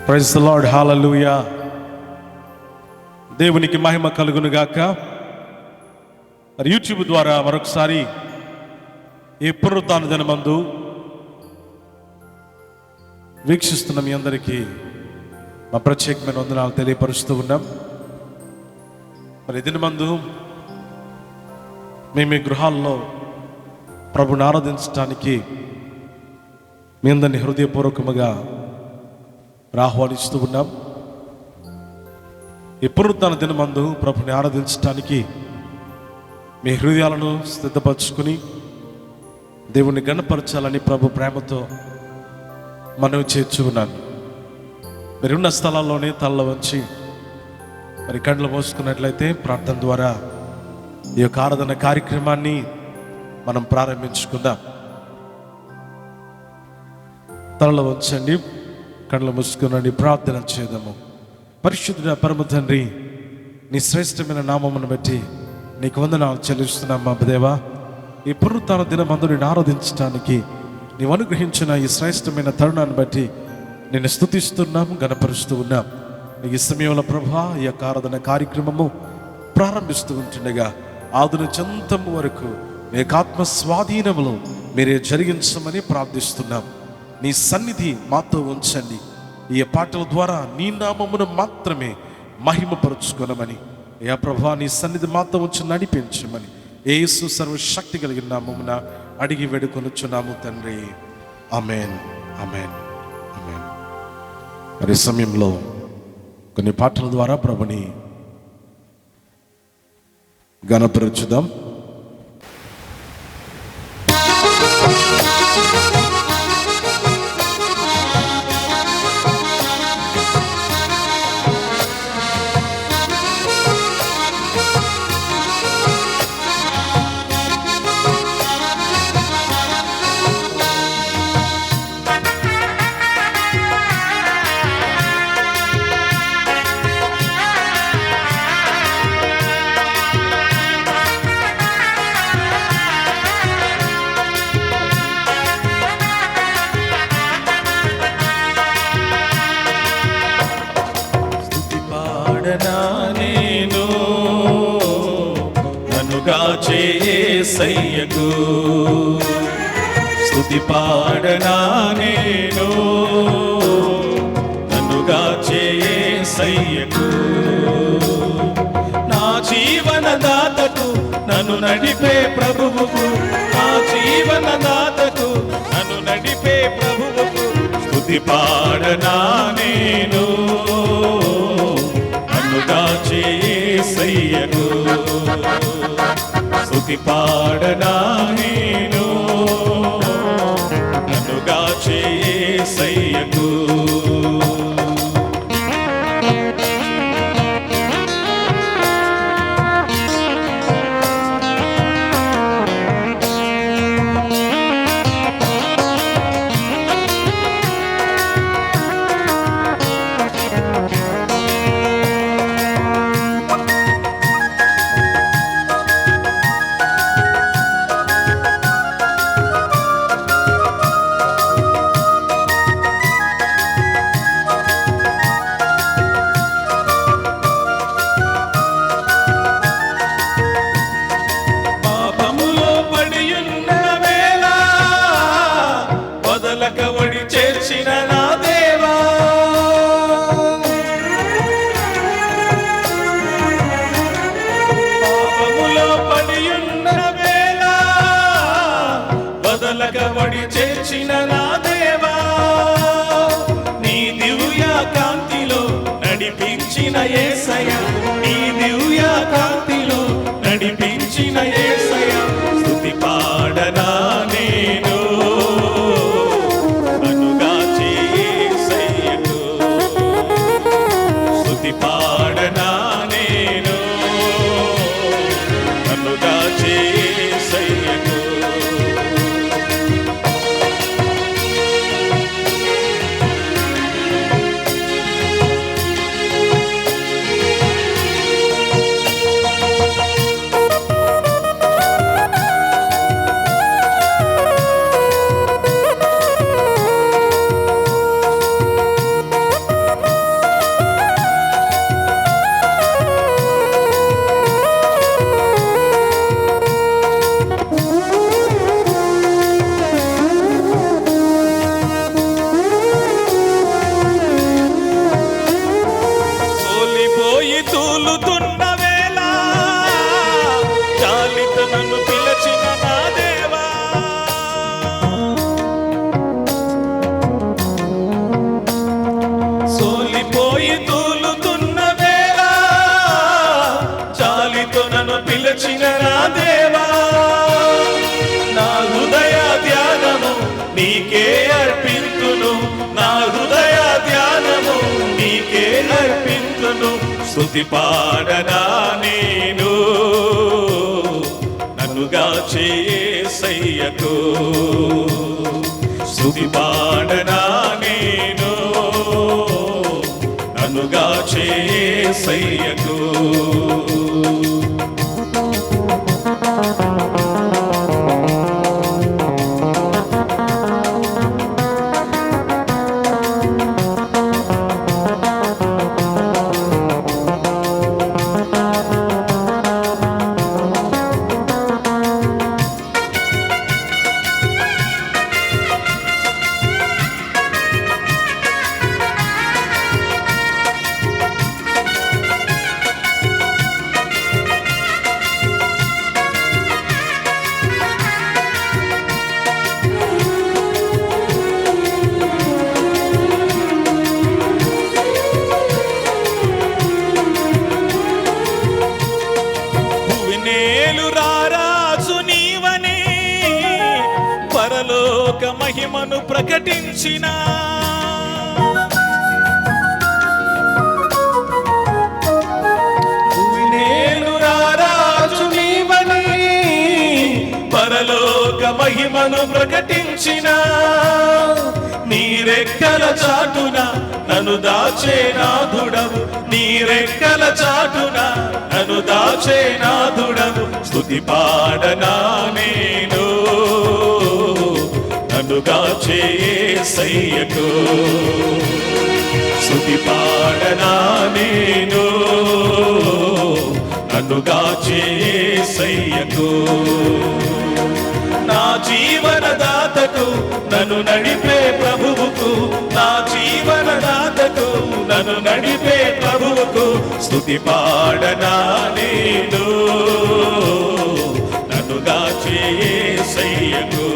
Praise the Lord, హల్లెలూయా. దేవునికి మహిమ కలుగును గాక. మరి యూట్యూబ్ ద్వారా మరొకసారి ఈ పునరుత్థాన దినమందు వీక్షిస్తున్న మీ అందరికీ మా ప్రత్యేకమైన వందనాలు తెలియపరుస్తూ ఉన్నాం. మరి ఈ దినమందు మేము మీ గృహాల్లో ప్రభుని ఆరాధించడానికి మీ అందరినీ హృదయపూర్వకముగా ఆహ్వానిస్తూ ఉన్నాం. ఈ పునరుత్థాన దినమందు ప్రభుని ఆరాధించడానికి మీ హృదయాలను సిద్ధపరచుకుని దేవుని గణపరచాలని ప్రభు ప్రేమతో మనవి చేర్చుకున్నాను. మీరున్న స్థలాల్లోనే తల్ల వంచి మరి కండ్లు మోసుకున్నట్లయితే ప్రార్థన ద్వారా ఈ యొక్క ఆరాధన కార్యక్రమాన్ని మనం ప్రారంభించుకుందాం. తలలో వంచండి, కళ్ళు మూసుకునండి, ప్రార్థన చేద్దాము. పరిశుద్ధుడ పరమ తండ్రి, నీ శ్రేష్టమైన నామమును బట్టి నీకు వందనాలు చెల్లిస్తున్నాం మా దేవా. ఈ పునరుత్థాన దినమందు నేను ఆరాధించడానికి నీవు అనుగ్రహించిన ఈ శ్రేష్టమైన తరుణాన్ని బట్టి నేను స్తుతిస్తున్నాము, గణపరుస్తూ ఉన్నాం. ఈ సమయంలో ప్రభా ఈ యొక్క ఆరాధన కార్యక్రమము ప్రారంభిస్తూ ఉంటుండగా ఆదున చెంతము వరకు మీ యొక్క ఆత్మ స్వాధీనములో మీరే జరిగించమని ప్రార్థిస్తున్నాం. నీ సన్నిధి మాతో ఉంచండి. ఈ పాటల ద్వారా నీ నామమును మాత్రమే మహిమపరుచుకొనమని యా ప్రభా నీ సన్నిధి మాతో ఉంచి నడిపించమని యేసు సర్వశక్తి కలిగిన నామమున అడిగి వేడుకొనుచున్నాము తండ్రి. ఆమేన్, ఆమేన్, ఆమేన్. మరి సమయంలో కొన్ని పాటల ద్వారా ప్రభుని గణపరచుదాం. నేను నన్నుగా చేసయ్యకు స్తుతి పాడనా, నేను నన్నుగా చేసయ్యకు నా జీవనదాతకు నన్ను నడిపే ప్రభువుకు, నా జీవనదాతకు నన్ను నడిపే ప్రభువుకు స్తుతి పాడనా, నేను చేసయ్యకు స్తుతి పాడనా, నేను నన్నుగా చేసయ్యకు. చేర్చిన నా దేవా, నీ దివ్య కాంతిలో నడిపించిన యేసయ్య, నీ దివ్య కాంతిలో నడిపించిన యేసయ్య స్తుతి పాడనా, నేను నన్నుగా చేసయ్యకు స్తుతి పాడనా, నేను నన్నుగా చేసయ్యకు. దేవా, నా హృదయ ధ్యానము నీకే అర్పింతును, నా హృదయ ధ్యానము నీకే అర్పింతును. స్తుతి పాడనా నేను నన్నుగా యేసయ్యకు, స్తుతి పాడనా నేను నన్నుగా యేసయ్యకు. పరలోక మహిమను ప్రకటించిన రాజు నీవని, పరలోక మహిమను ప్రకటించిన నీ రెక్కల చాటున నన్ను దాచే నాథుడవు, నీ రెక్కల చాటున నన్ను దాచే నాథుడవు. స్తుతి పాడనా నేను నన్నుగా యేసయ్యకు, స్తుతి పాడనా నేను నన్నుగా యేసయ్యకు. నా జీవనదాతకు నన్ను నడిపే ప్రభువుకు, నా జీవనదాతకు నన్ను నడిపే ప్రభువుకు. స్తుతి పాడనా నేను నన్నుగా యేసయ్యకు,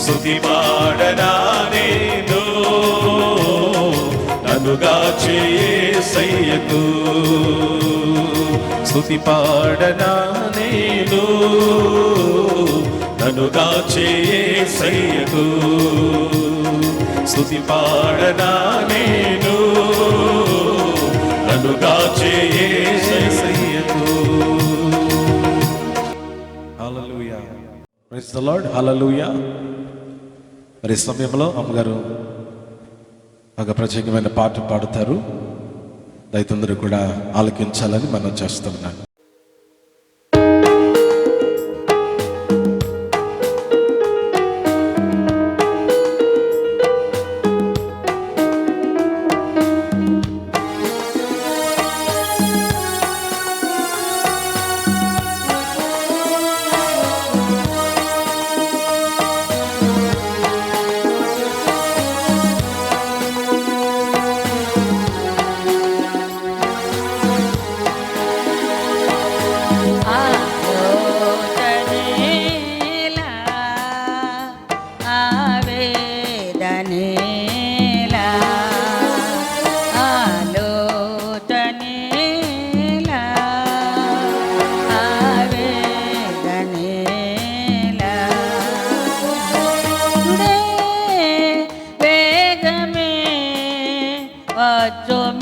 స్తుతి పాడనా నేను నన్నుగా యేసయ్యకు, స్తుతి పాడనా నేను నన్నుగా యేసయ్యకు, స్తుతి పాడనా నేను నన్నుగా యేసయ్యకు. హల్లెలూయా, ప్రైజ్ ది లార్డ్, హల్లెలూయా. మరి ఈ సమయంలో అమ్మగారు ఒక ప్రత్యేకమైన పాట పాడుతారు, దయచేసి కూడా ఆలకించాలని మనం చేస్తున్నాం.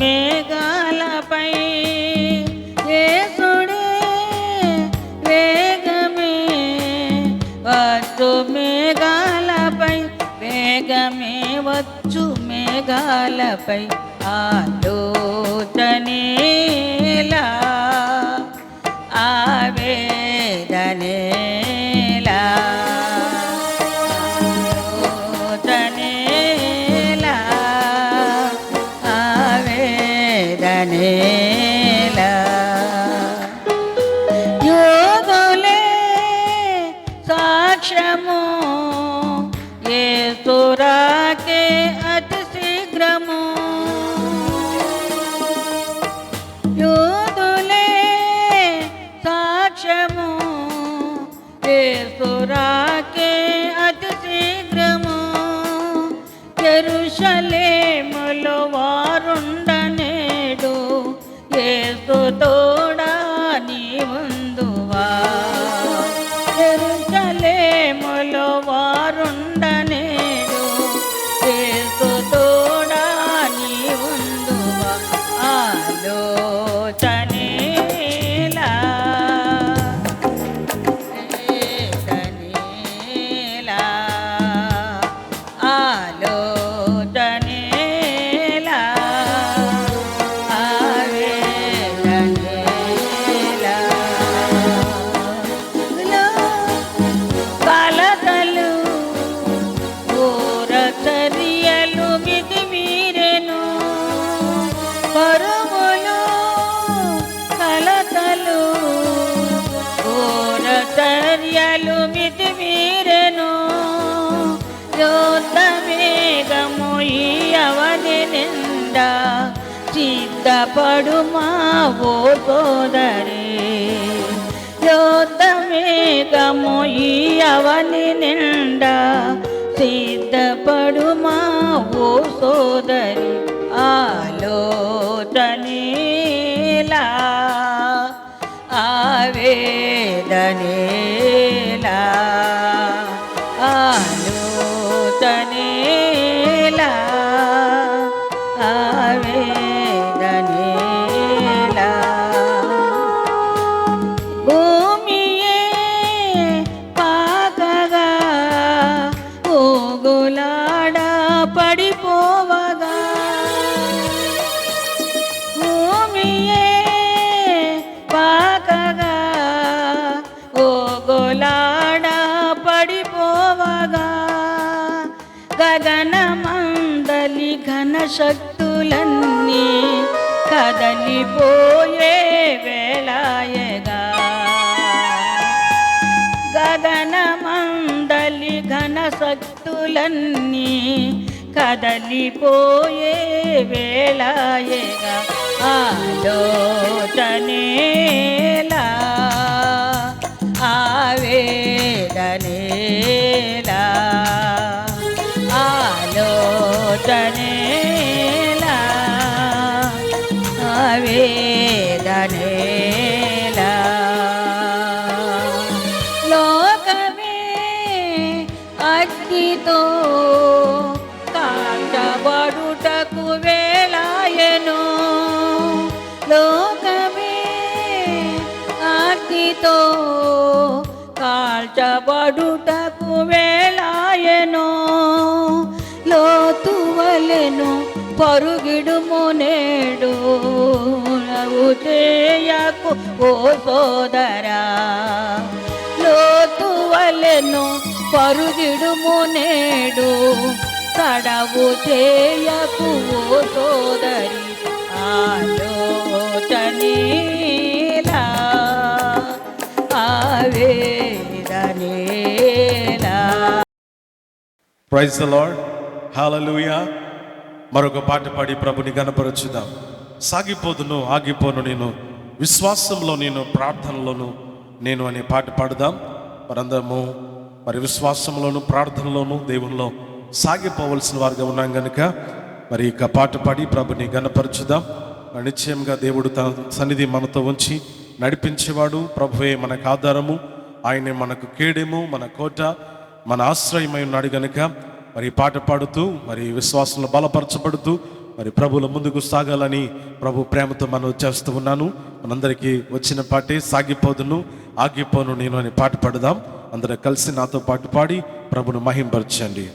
మేఘాలపై యేసుడే వేగమే వచ్చు మేఘాలపై, వేగమే వచ్చు మేఘాలపై. ఆలోచనేలా ఆవేదనేలా, ఆలోచనేలా ఆవేదనేలా. యోధులే సాక్ష్యము యేసురాకే అతి శీఘ్రము, యోధులే సాక్ష్యము యేసురాకే అతి శీఘ్రము. యెరూషలేములో వారుండనేడు యేసు తోడా నీ ముందు ఈ అవధి నిండా సిద్ధపడుమా ఓ సోదరి యోధ మేఘము ఈ అవధి నిండా సిద్ధపడుమా ఓ సోదరి ఆలోచనేలా ఆవేదనేలా ఆలోచనేలా ఆవేదనేలా భూమియే పాకగా ఊగులాడ పడిపోవగా భూమియే పాకగా ఊగులాడ పడిపోవగా గగనమందలి ఘన శక్తులన్నీ కదలిపోయే వేళాయగా గగనమందలి ఘన శక్తులన్నీ కదలిపోయే వేళాయగా ఆలోచనేలా ఆవేదనేలా ఆలోచనేలా ఆవేదనేలా లోకమే అగ్నితో కాల్చబడుటకు వేళాయెను లోకమే అగ్నితో కాల్చబడుటకు వేళాయెను లోతు వలెను పరుగిడుము నేడు నవ్వు చేయకు ఓ సోదరా లోతు వలెను పరుగిడుము నేడు తడవు చేయకు ఓ సోదరి ఆలోచనేలా ఆవేదనేలా. ప్రైజ్ ద లార్డ్, హల్లెలూయా. మరొక పాట పాడి ప్రభుని గణపరచుదాం. సాగిపోదును ఆగిపోను నేను, విశ్వాసంలో నేను, ప్రార్థనలోను నేను అనే పాట పాడుదాం. మరందరము మరి విశ్వాసంలోను ప్రార్థనలోను దేవునిలో సాగిపోవలసిన వారుగా ఉన్నాం కనుక మరి ఇక పాట పాడి ప్రభుని గణపరచుదాం. నిశ్చయంగా దేవుడు తన సన్నిధి మనతో ఉంచి నడిపించేవాడు. ప్రభువే మనకు ఆధారము, ఆయనే మనకు కేడెము, మన కోట, మన ఆశ్రయమై ఉన్నాడు గనుక మరి పాట పాడుతూ మరి విశ్వాసంలో బలపరచబడుతూ మరి ప్రభుల ముందుకు సాగాలని ప్రభు ప్రేమతో మనం చేస్తూ ఉన్నాను. మనందరికీ వచ్చిన పాటే సాగిపోదును ఆగిపోను నేను అని పాట పాడుదాం. అందరూ కలిసి నాతో పాటు పాడి ప్రభును మహింపరచండి.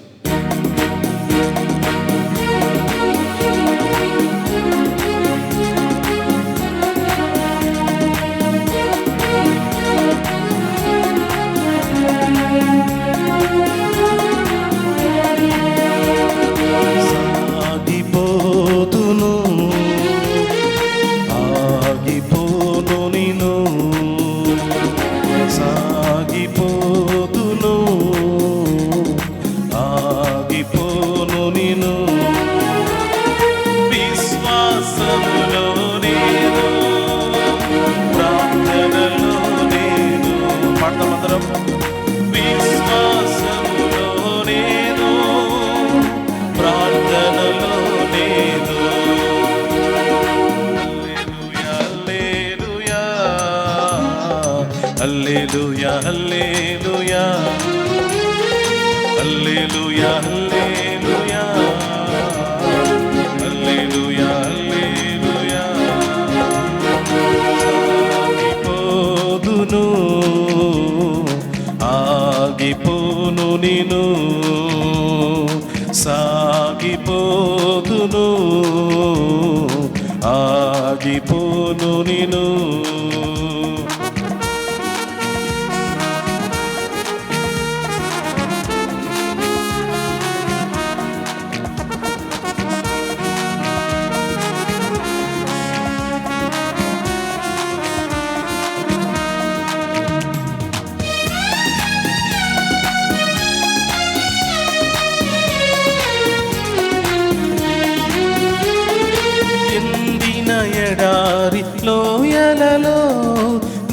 హల్లెలూయా హల్లెలూయా హల్లెలూయా హల్లెలూయా హల్లెలూయా హల్లెలూయా. సాగిపోదును ఆగిపోను నిను, సాగిపోదును ఆగిపోను నిను.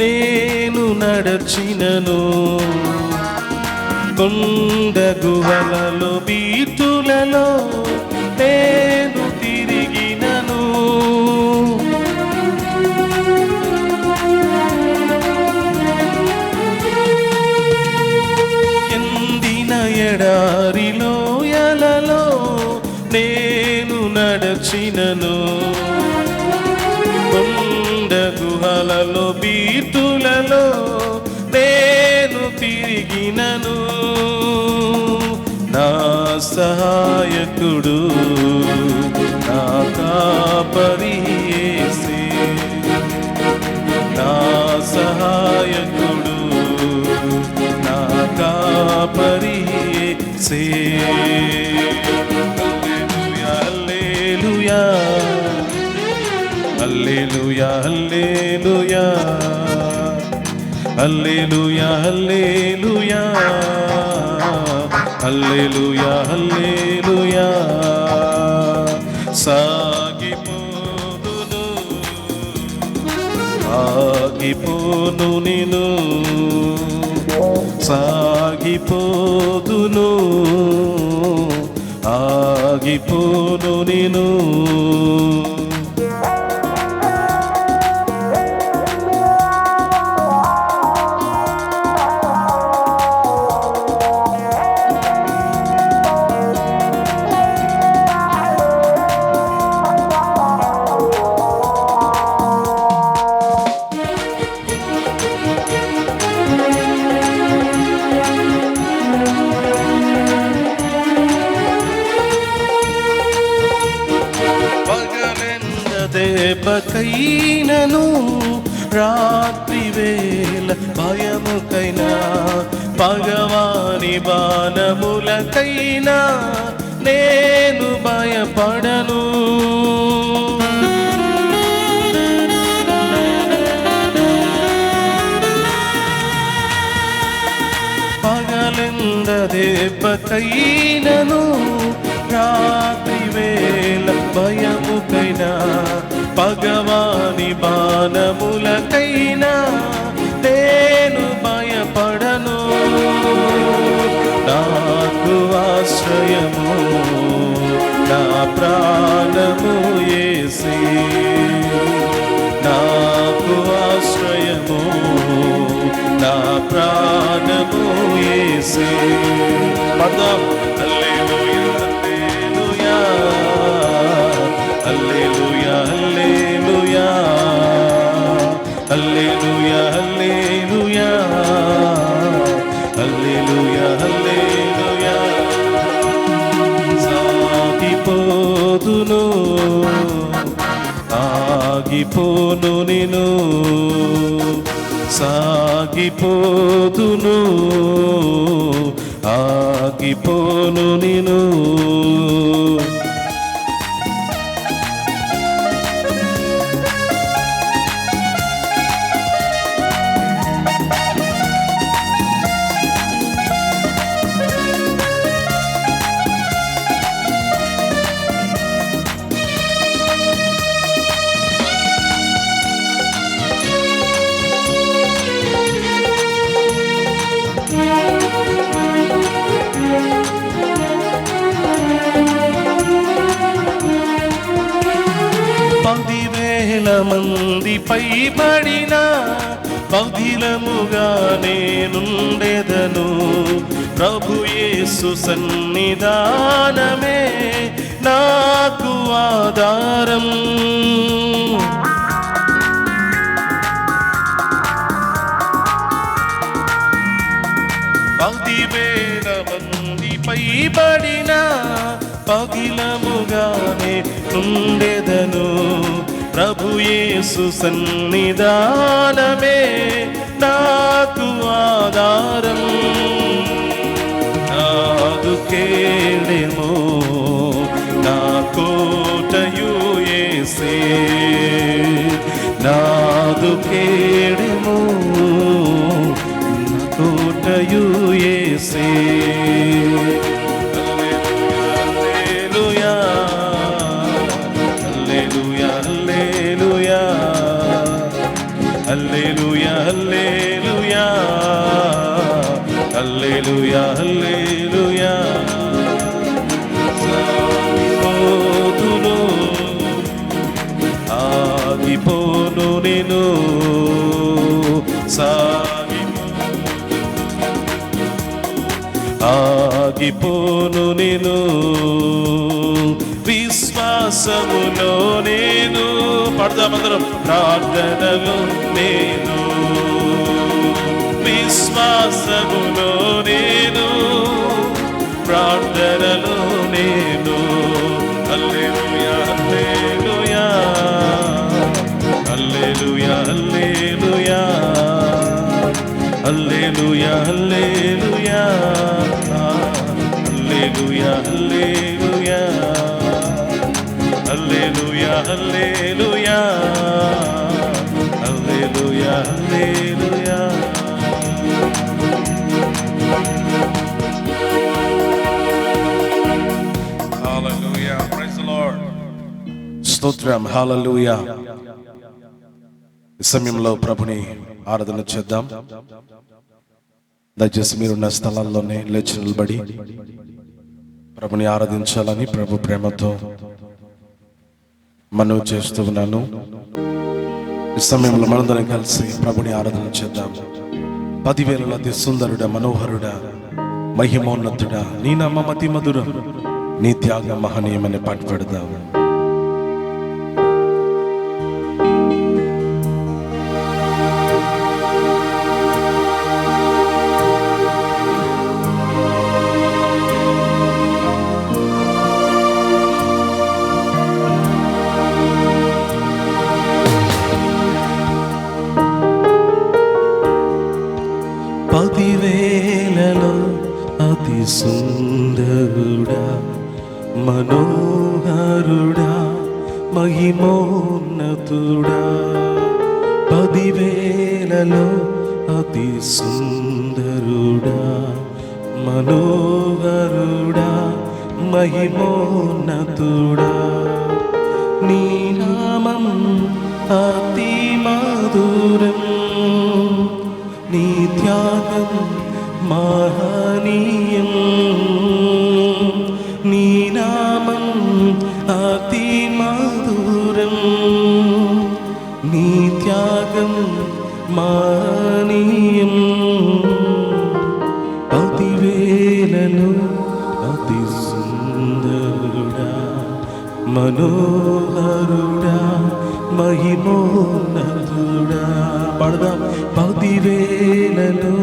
నేను నడచినను, కొండ గుహలలో బీటులలో నేను తిరిగినను, ఎండిన ఎడారిలో ఎలలో నేను నడచినను, కొండ గుహలలో బీటులలో నేను తిరిగినను, నా సహాయకుడు నా కాపరి యేసే, నా సహాయకుడు నా కాపరి యేసే. హల్లెలూయా hallelujah hallelujah hallelujah hallelujah hallelujah హల్లెలూయా. సాగిపోదును ఆగిపోను నిను, సాగిపోదును ఆగిపోను నిను. దెబ్బకైనను రాత్రి వేళ భయముకైనా, భగవాని బాణములకైనా నేను భయపడను, పగలెంద దెబ్బకైనను రాత్రి వేళ భయముకైనా, భగవాని బాణములకైనా నేను భయపడను, నాకు ఆశ్రయము నా ప్రాణము యేసే, నాకు ఆశ్రయము నా ప్రాణము యేసే. పదం హల్లెలూయా hallelujah hallelujah hallelujah hallelujah hallelujah హల్లెలూయా. సాగిపోదును ఆగిపోను నిను, సాగిపోదును ఆగిపోను నిను. మంది పైబడిన బౌధిలముగా నేనుండెదను, ప్రభు యేసు సన్నిధానమే నాకు ఆధారం, పదివేల మంది పైబడిన పగిలముగానే నుండెదను, ప్రభు యేసు సన్నిధానమే నాకు ఆధారం, నాదు కేడెమో నా కోటయు యేసే, నాదు కేడెమో నా కోటయు యేసే. హల్లెలూయా హల్లెలూయా హల్లెలూయా హల్లెలూయా ఆగిపోను నేను ఆగిపోను నేను విశ్వాసములో నేను పడదామందరం ప్రార్థనలో నేను విశ్వాసములో నేను ప్రార్థనలో నేను hallelujah hallelujah hallelujah hallelujah hallelujah hallelujah hallelujah hallelujah hallelujah hallelujah hallelujah hallelujah. Hallelujah praise the Lord. స్తోత్రం హల్లెలూయా. ఈ సమయంలో ప్రభుని ఆరాధన చేద్దాం. దయచేసి మీరున్న స్థలాల్లోనే లేచి నిలబడి ప్రభుని ఆరాధించాలని ప్రభు ప్రేమతో మనవి చేస్తూ ఉన్నాను. ఈ సమయంలో మనందరం కలిసి ప్రభుని ఆరాధన చేద్దాం. 10,000 అతి సుందరుడ మనోహరుడ మహిమోన్నతుడ నీ నామ మతి మధురం నీ త్యాగ మహనీయమని పాట పెడదాం. పదివేలలో అతి సుందరుడా మనోహరుడా మహిమోన్నతుడా 10,000లో అతి సుందరుడా మనోహరుడా మహిమోన్నతుడా నీ నామం అతి మధురం నీ త్యాగం మహనీయం నీ నామం అతి మధురం నీ త్యాగం మహనీయం 10,000లో అతి సుందరుడా మనోహరుడా మహిమోన్నతుడా పడదాం. 10,000లో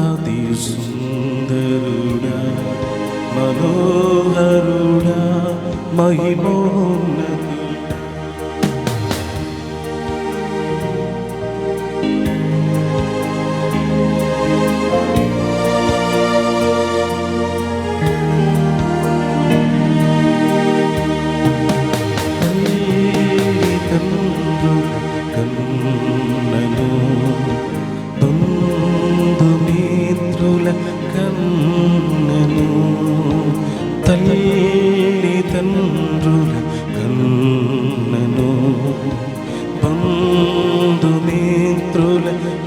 అతి సుందరుడా మనోహరుడా మహిమోన్నతుడా తల్లిదండ్రుల కన్నను బంధుమిత్రుల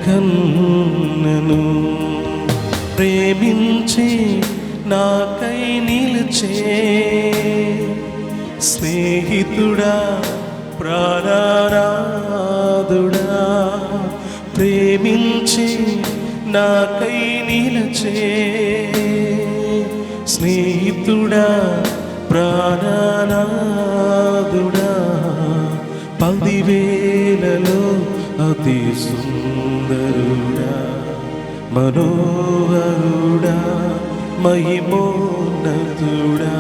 కన్నను ప్రేమించి నాకై నిలిచే స్నేహితుడా ప్రాణనాథుడా ప్రేమించి నాకై నిలిచే స్నేహితుడా ప్రాణనాథుడా 10,000లో అతి సుందరుడా మనోహరుడా మహిమోన్నతుడా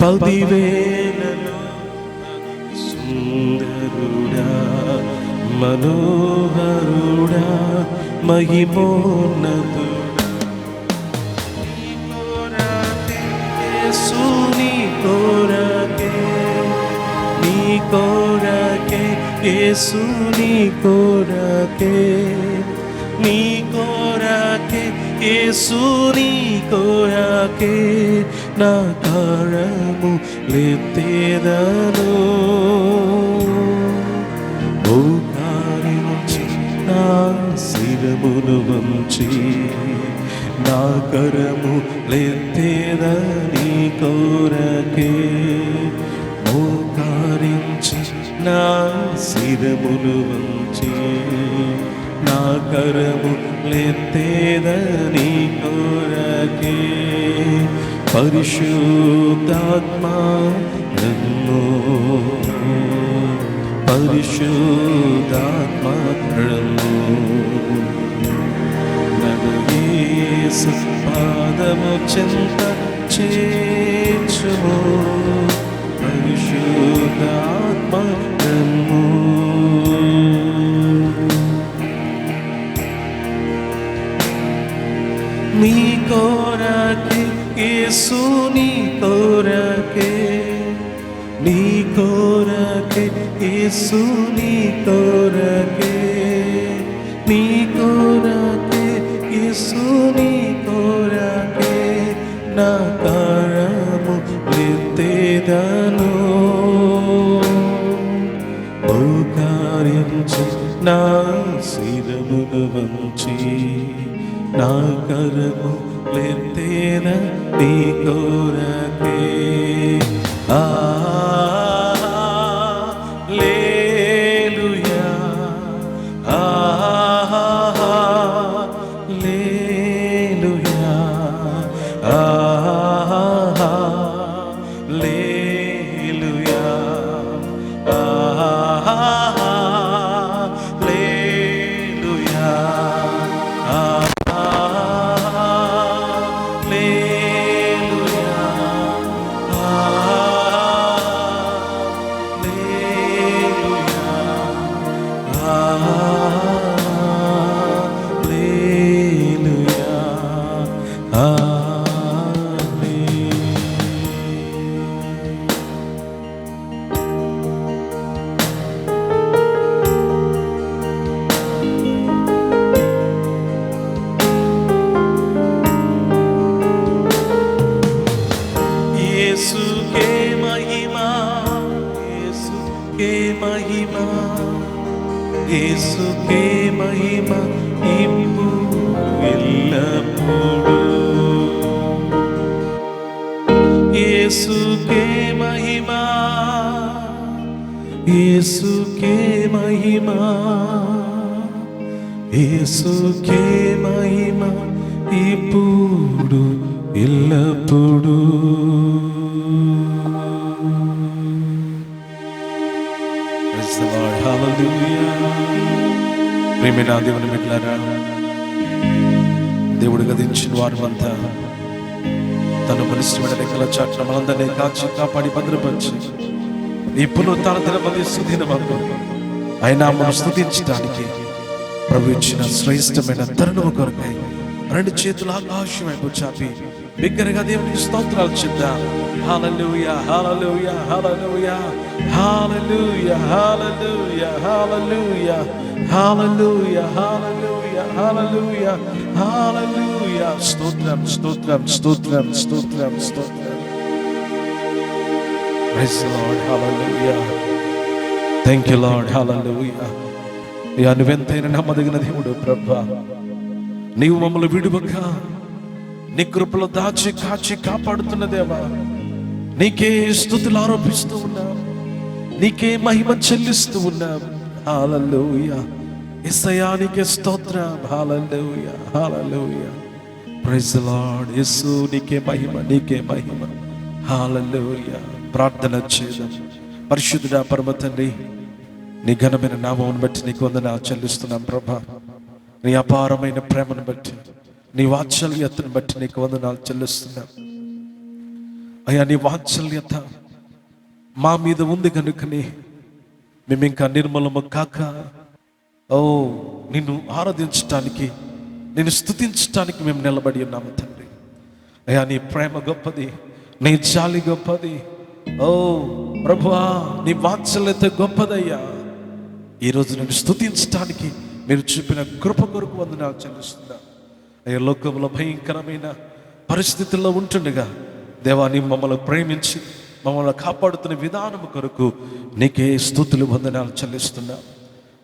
10,000లో సుందరుడా మనోహరుడా మహిమోన్నతుడా యేసు నీ కొరకే నీ కొరకే యేసు నీ కొరకే నా కరము లెత్తెదను ఓ కార్యముచి నా శిరమును వంచి నా కరము లెత్తేదని కోరకే మోకారించి నా శిరములు వంచి నా కరము లెత్తేదని కోరకే పరిశుద్ధాత్మ రమ్ము పరిశుద్ధాత్మ రమ్ము నన్ను యేసు పాదము చెంత చేర్చుము పరిశుద్ధాత్మ రమ్ము నీ కోరకే యేసు నీ కోరకే నీ కోరకే యేసు నీ కోరకే నీ కోరకే యేసు నీ కోరకే నా కరము లెత్తేదను మోకరించి నా శిరమును వంచి నా కరము లెత్తేద నీ కోరకే హల్లెలూయా హల్లెలూయా హల్లెలూయా హల్లెలూయా యేసుకే మహిమా యేసుకే మహిమా యేసుకే మహిమా ఇప్పుడు ఎల్లప్పుడూ యేసుకే మహిమా యేసుకే మహిమా యేసుకే మహిమా ఇప్పుడు ఎల్లప్పుడూ Praise the Lord. Hallelujah. ప్రియమైన దేవుని బిడ్డలారా, దేవుడు గదించిన వారమంతా తన బలిష్టమైన రెక్కల చాటున మనందరినీ కాచి కాపాడి భద్రపరిచి ఈ పునరుత్థాన దినమందు సుదినమందు ఆయన మనం స్తుతించడానికి ప్రభు ఇచ్చిన శ్రేష్టమైన తరుణము కొరకై రెండు చేతులు ఆకాశం వైపు చాపి బిగ్గరగా దేవునికి స్తోత్రాలు చెప్దాం. హల్లెలూయా hallelujah hallelujah hallelujah hallelujah hallelujah hallelujah hallelujah hallelujah హల్లెలూయా స్తోత్రం స్తోత్రం స్తోత్రం స్తోత్రం స్తోత్రం. Praise the Lord. Hallelujah. Thank you Lord. Hallelujah. యా నువ్వెంతైనా నమ్మదగిన దేవుడు ప్రభా, నీవు మమ్మల్ని విడువక నీ కృపలో దాచి కాచి కాపాడుతున్న దేవా, నీకే స్తుతులు ఆరోపిస్తూ ఉన్నాం, నీకే మహిమ చెల్లిస్తూ ఉన్నాం. హల్లెలూయా. యేసయ్యా నీకే స్తోత్రం. Hallelujah hallelujah. Praise the Lord. Yesu నీకే మహిమ, నీకే మహిమ. హల్లెలూయా. ప్రార్థన చేద్దాం. పరిశుద్ధుడా పరమ తండ్రి, నీ ఘనమైన నామమును బట్టి నీకు వందనాలు చెల్లిస్తున్నాం ప్రభా. నీ అపారమైన ప్రేమను బట్టి, నీ వాత్సల్యతను బట్టి నీకు వందనాలు చెల్లిస్తున్నాం అయ్యా. నీ వాత్సల్యత మా మీద ఉంది కనుకని మేము ఇంకా నిర్మలము కాక నిన్ను ఆరాధించటానికి, నిన్ను స్తుతించటానికి మేము నిలబడి ఉన్నాము తండ్రి. అయ్యా నీ ప్రేమ గొప్పది, నీ జాలి గొప్పది. ప్రభువా నీ వాత్సల్యత గొప్పదయ్యా. ఈరోజు నేను స్తుతించటానికి మీరు చూపిన కృప కొరకు వందనాలు చెల్లిస్తున్నా అయ్యా. లోకంలో భయంకరమైన పరిస్థితుల్లో ఉంటుండగా దేవా, నీ మమ్మల్ని ప్రేమించి మమ్మల్ని కాపాడుతున్న విధానం కొరకు నీకే స్తుతులు వందనాలు చెల్లిస్తున్నా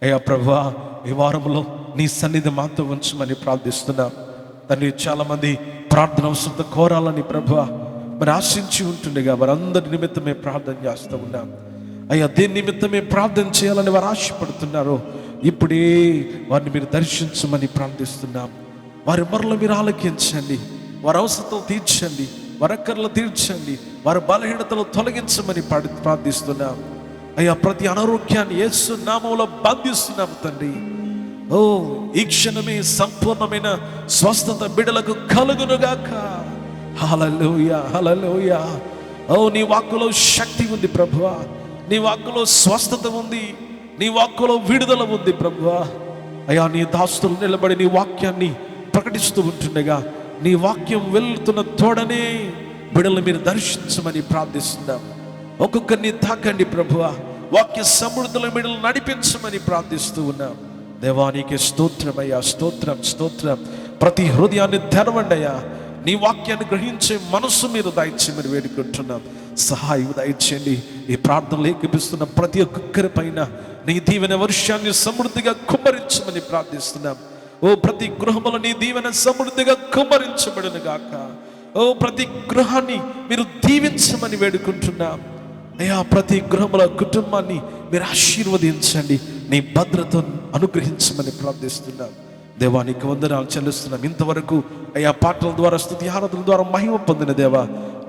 అయ్యా. ప్రభువా ఈ వారంలో నీ సన్నిధి మాతో ఉంచమని ప్రార్థిస్తున్నా తండ్రి చాలామంది ప్రార్థన అవసరత కోరాలని ప్రభువా మరి ఆశించి ఉంటుండగా వారందరి నిమిత్తమే ప్రార్థన చేస్తూ ఉన్నాం అయ్యా. దేని నిమిత్తమే ప్రార్థన చేయాలని వారు ఆశపడుతున్నారో ఇప్పుడే వారిని మీరు దర్శించమని ప్రార్థిస్తున్నాం. వారి మొరలు మీరు ఆలకించండి, వారి అవసరతలు తీర్చండి, వారి అక్కర్లు తీర్చండి, వారి బలహీనతలు తొలగించమని ప్రార్థిస్తున్నాం అయ్యా. ప్రతి అనారోగ్యాన్ని యేసు నామములో బంధిస్తున్నాం తండ్రి. ఓ ఈ క్షణమే సంపూర్ణమైన స్వస్థత బిడ్డలకు కలుగునుగాక. హల్లెలూయా, హల్లెలూయా. ఓ నీ వాక్కులో శక్తి ఉంది ప్రభువా, నీ వాక్కులో స్వస్థత ఉంది, నీ వాక్కులో విడుదల ఉంది ప్రభువా. అయ్యా నీ దాస్తులు నిలబడి నీ వాక్యాన్ని ప్రకటిస్తూ ఉంటుండగా నీ వాక్యం వెళ్తున్న తోడనే బిడ్డలు మీరు దర్శించమని ప్రార్థిస్తున్నాం. ఒక్కొక్కరిని తాకండి ప్రభువా, వాక్య సమృద్ధుల బిడ్డలు నడిపించమని ప్రార్థిస్తూ ఉన్నాం. దేవానికి స్తోత్రమయ్యా, స్తోత్రం స్తోత్రం. ప్రతి హృదయాన్ని తెరవండి అయ్యా. నీ వాక్యాన్ని గ్రహించే మనసు మీరు దయచేయమని వేడుకుంటున్నాం. సహాయం దయచేయండి. ఈ ప్రార్థనలు ఏకీపిస్తున్న ప్రతి ఒక్కరి పైన నీ దీవెన వర్షాన్ని సమృద్ధిగా కుమ్మరించమని ప్రార్థిస్తున్నాం. ఓ ప్రతి గృహములో నీ దీవెన సమృద్ధిగా కుమ్మరించబడును గాక. ఓ ప్రతి గృహాన్ని మీరు దీవించమని వేడుకుంటున్నాం అయ్యా. ప్రతి గృహముల కుటుంబాన్ని మీరు ఆశీర్వదించండి, నీ భద్రతను అనుగ్రహించమని ప్రార్థిస్తున్నాం. దేవానికి వందనాలు చెల్లిస్తున్నాం. ఇంతవరకు అయ్యా పాటల ద్వారా, స్తుతి ఆరాధనల ద్వారా మహిమ పొందిన దేవా,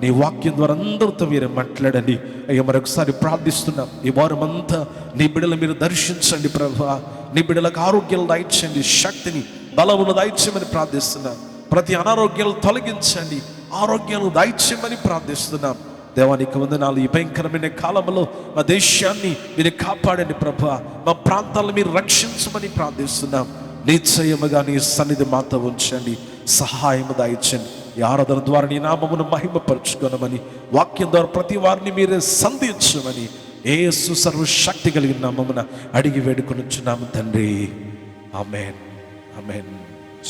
నీ వాక్యం ద్వారా అందరితో మీరు మాట్లాడండి అయ్యా. మరొకసారి ప్రార్థిస్తున్నాం. ఈ వారం అంతా నీ బిడ్డలు మీరు దర్శించండి ప్రభువా. నీ బిడ్డలకు ఆరోగ్యాలు దయచేయండి, శక్తిని బలమును దయచేయమని ప్రార్థిస్తున్నాం. ప్రతి అనారోగ్యాలు తొలగించండి, ఆరోగ్యాలు దయచేయమని ప్రార్థిస్తున్నాం. దేవానికి వందనాలు. ఈ భయంకరమైన కాలంలో మా దేశాన్ని మీరు కాపాడండి ప్రభువా. మా ప్రాంతాలను మీరు రక్షించమని ప్రార్థిస్తున్నాం. నిశ్చయముగా నీ సన్నిధి మాతో ఉంచండి, సహాయము దయచండి. ఈ ఆరాధన ద్వారా నీ నామమును మహిమపరచుకోనమని, వాక్యం ద్వారా ప్రతి వారిని మీరే సంధించమని యేసు సర్వశక్తి కలిగిన నామమున అడిగి వేడుకొనుచున్నాము తండ్రి. Amen, amen.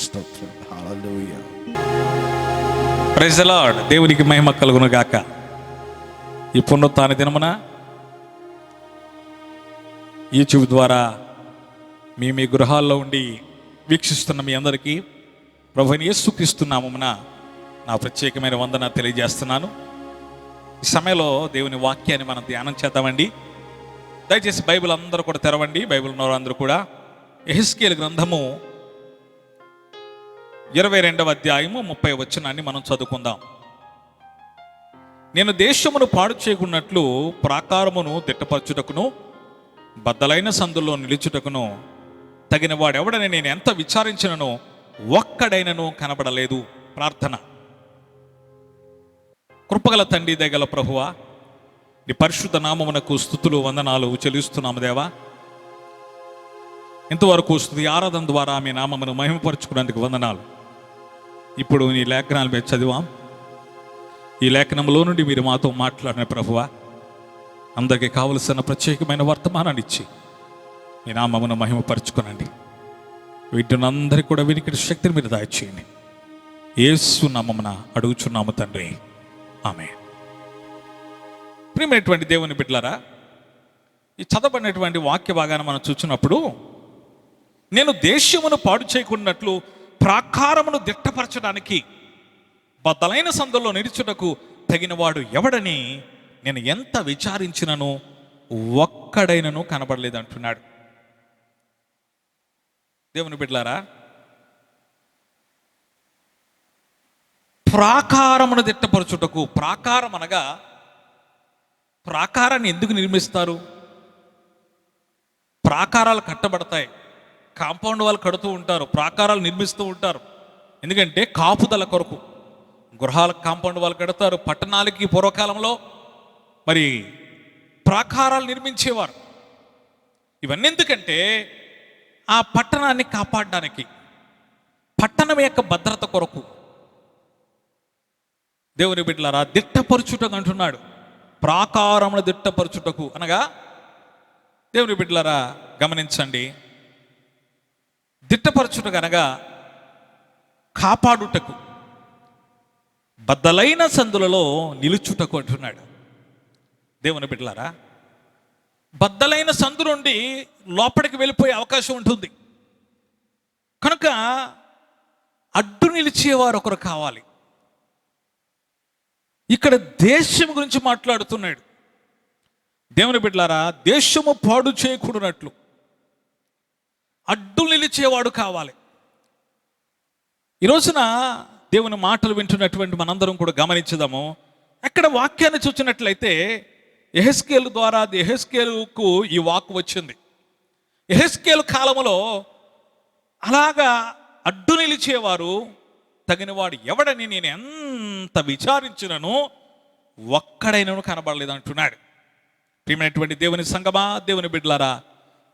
స్తోత్రం. హల్లెలూయా. Praise the Lord. దేవునికి మహిమ కలుగును గాక. ఈ పునరుత్థాన దినమున యూట్యూబ్ ద్వారా మీ గృహాల్లో ఉండి వీక్షిస్తున్న మీ అందరికీ ప్రభువైన యేసుక్రీస్తు నామమున నా ప్రత్యేకమైన వందన తెలియజేస్తున్నాను. ఈ సమయంలో దేవుని వాక్యాన్ని మనం ధ్యానం చేద్దామండి. దయచేసి బైబిల్ అందరూ కూడా తెరవండి. బైబిల్ ఉన్న అందరూ కూడా యెహెజ్కేలు గ్రంథము 22వ అధ్యాయము 30వ వచనాన్ని మనం చదువుకుందాం. నేను దేశమును పాడు చేయకున్నట్లు ప్రాకారమును దిట్టపరచుటకును బద్దలైన సందుల్లో నిలుచుటకును తగిన వాడెవడని నేను ఎంత విచారించినను ఒక్కడైనను కనబడలేదు. ప్రార్థన. కృపగల తండ్రి, దయగల ప్రభువా, నీ పరిశుద్ధ నామమునకు స్తుతులు వందనాలు చెల్లిస్తున్నాము దేవా. ఇంతవరకు స్తుతి ఆరాధన ద్వారా మీ నామమును మహిమపరచుకున్నందుకు వందనాలు. ఇప్పుడు నీ లేఖనాలు మేము చదివాం. ఈ లేఖనంలో నుండి మీరు మాతో మాట్లాడిన ప్రభువా, అందరికీ కావలసిన ప్రత్యేకమైన వర్తమానాన్ని ఇచ్చి మీ నామమును మహిమపరచుకునండి. వీటినందరికీ కూడా వినికిడి శక్తిని మీరు దయచేయండి. యేసు నామమున అడుగుచున్నాము తండ్రి, ఆమేన్. ప్రియమైనటువంటి దేవుని బిడ్డలారా, ఈ చదవబడినటువంటి వాక్య భాగాన్ని మనం చూసినప్పుడు, నేను దేశమును పాడు చేయకున్నట్లు ప్రాకారమును దిట్టపరచడానికి బద్దలైన సందుల్లో నిలుచుటకు తగినవాడు ఎవడని నేను ఎంత విచారించినను ఒక్కడైనను కనబడలేదు అంటున్నాడు. దేవుని బిడ్డలారా, ప్రాకారమును దిట్టపరచుటకు, ప్రాకారం అనగా ప్రాకారాన్ని ఎందుకు నిర్మిస్తారు? ప్రాకారాలు కట్టబడతాయి, కాంపౌండ్ వాళ్ళు కడుతూ ఉంటారు, ప్రాకారాలు నిర్మిస్తూ ఉంటారు. ఎందుకంటే కాపుదల కొరకు గృహాలకు కాంపౌండ్ వాళ్ళు కడతారు. పట్టణాలకి పూర్వకాలంలో మరి ప్రాకారాలు నిర్మించేవారు. ఇవన్నీ ఎందుకంటే ఆ పట్టణాన్ని కాపాడడానికి, పట్టణం యొక్క భద్రత కొరకు. దేవుని బిడ్డలారా, దిట్టపరచుటకు అంటున్నాడు. ప్రాకారమును దిట్టపరచుటకు అనగా, దేవుని బిడ్డలారా గమనించండి, దిట్టపరచుటకు అనగా కాపాడుటకు, బద్దలైన సందులలో నిలుచుటకు అంటున్నాడు. దేవుని బిడ్డలారా, బద్దలైన సందు నుండి లోపలికి వెళ్ళిపోయే అవకాశం ఉంటుంది. కనుక అడ్డు నిలిచేవారు ఒకరు కావాలి. ఇక్కడ దేశం గురించి మాట్లాడుతున్నాడు. దేవుని బిడ్డలారా, దేశము పాడు చేయకూడనట్లు అడ్డు నిలిచేవాడు కావాలి. ఈ రోజున దేవుని మాటలు వింటున్నటువంటి మనందరం కూడా గమనించుదాము. అక్కడ వాక్యాన్ని చూసినట్లయితే యెహెజ్కేలు ద్వారా యెహెజ్కేలుకు ఈ వాక్కు వచ్చింది. యెహెజ్కేలు కాలములో అలాగా అడ్డు నిలిచేవారు తగినవాడు ఎవడని నేను ఎంత విచారించినను ఒక్కడైనను కనబడలేదు అంటున్నాడు. ప్రియమైనటువంటి దేవుని సంగమా, దేవుని బిడ్డలారా,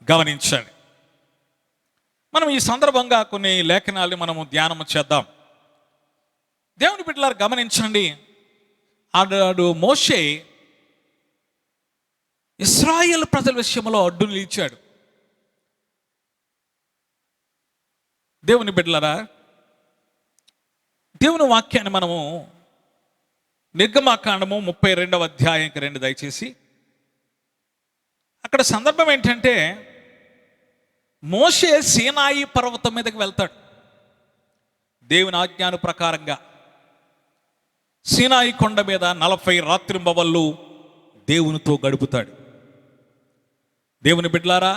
గమనించండి. మనం ఈ సందర్భంగా కొన్ని లేఖనాలు మనము ధ్యానం చేద్దాం. దేవుని బిడ్డలారా, గమనించండి. ఆనాడు మోషే ఇశ్రాయేలు ప్రజల విషయంలో అడ్డు నిలిచాడు. దేవుని బిడ్డలారా, దేవుని వాక్యాన్ని మనము నిర్గమాకాండము 32వ అధ్యాయంకి రండి దయచేసి. అక్కడ సందర్భం ఏంటంటే, మోషే సీనాయి పర్వతం మీదకి వెళ్తాడు. దేవుని ఆజ్ఞాను ప్రకారంగా సీనాయి కొండ మీద 40 రాత్రింబవళ్ళు దేవునితో గడుపుతాడు. దేవుని బిడ్డలారా,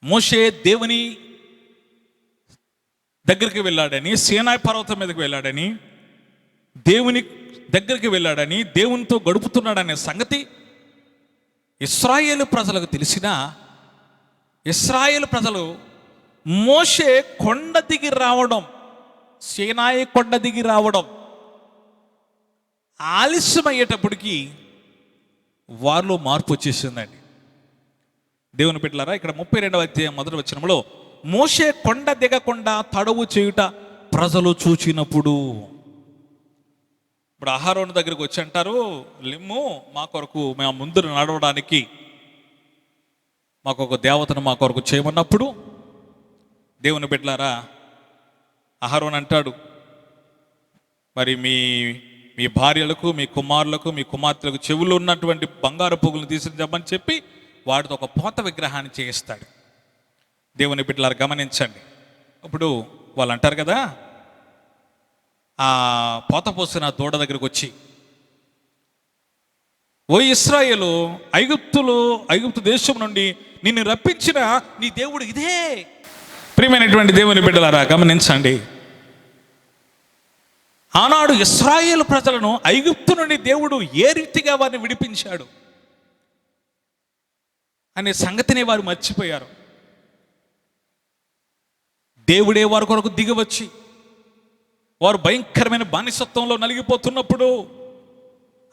మోషే దేవుని దగ్గరికి వెళ్ళాడని, సీనాయి పర్వతం మీదకి వెళ్ళాడని, దేవుని దగ్గరికి వెళ్ళాడని, దేవునితో గడుపుతున్నాడనే సంగతి ఇశ్రాయేలు ప్రజలకు తెలిసినా ఇశ్రాయేలు ప్రజలు మోషే కొండ దిగి రావడం, సీనాయి కొండ దిగి రావడం ఆలస్యమయ్యేటప్పటికీ వారిలో మార్పు వచ్చేసిందండి. దేవుని బిడ్డలారా, ఇక్కడ 32వ అధ్యాయం మొదటి వచనంలో మోషే కొండ దిగకుండా తడవు చేయుట ప్రజలు చూచినప్పుడు. ఇప్పుడు అహరోను దగ్గరికి వచ్చి అంటారు, లిమ్ము మా కొరకు, మేము ముందు నడవడానికి మాకు ఒక దేవతను మా కొరకు చేయమన్నప్పుడు, దేవుని బిడ్డలారా, అహరోను అంటాడు, మరి మీ మీ భార్యలకు, మీ కుమారులకు, మీ కుమార్తెలకు చెవులు ఉన్నటువంటి బంగారు పువ్వులను తీసుకురమ్మని చెప్పి వాటితో ఒక పోత విగ్రహాన్ని చేయిస్తాడు. దేవుని బిడ్డలారా, గమనించండి. ఇప్పుడు వాళ్ళు అంటారు కదా, ఆ పోత పోసిన దూడ దగ్గరికి వచ్చి, ఓ ఇశ్రాయేలు, ఐగుప్తు దేశం నుండి నిన్ను రప్పించిన నీ దేవుడు ఇదే. ప్రియమైనటువంటి దేవుని బిడ్డలారా, గమనించండి. ఆనాడు ఇశ్రాయేలు ప్రజలను ఐగుప్తు నుండి దేవుడు ఏ రీతిగా వారిని విడిపించాడు అనే సంగతిని వారు మర్చిపోయారు. దేవుడే వారి కొరకు దిగివచ్చి వారు భయంకరమైన బానిసత్వంలో నలిగిపోతున్నప్పుడు,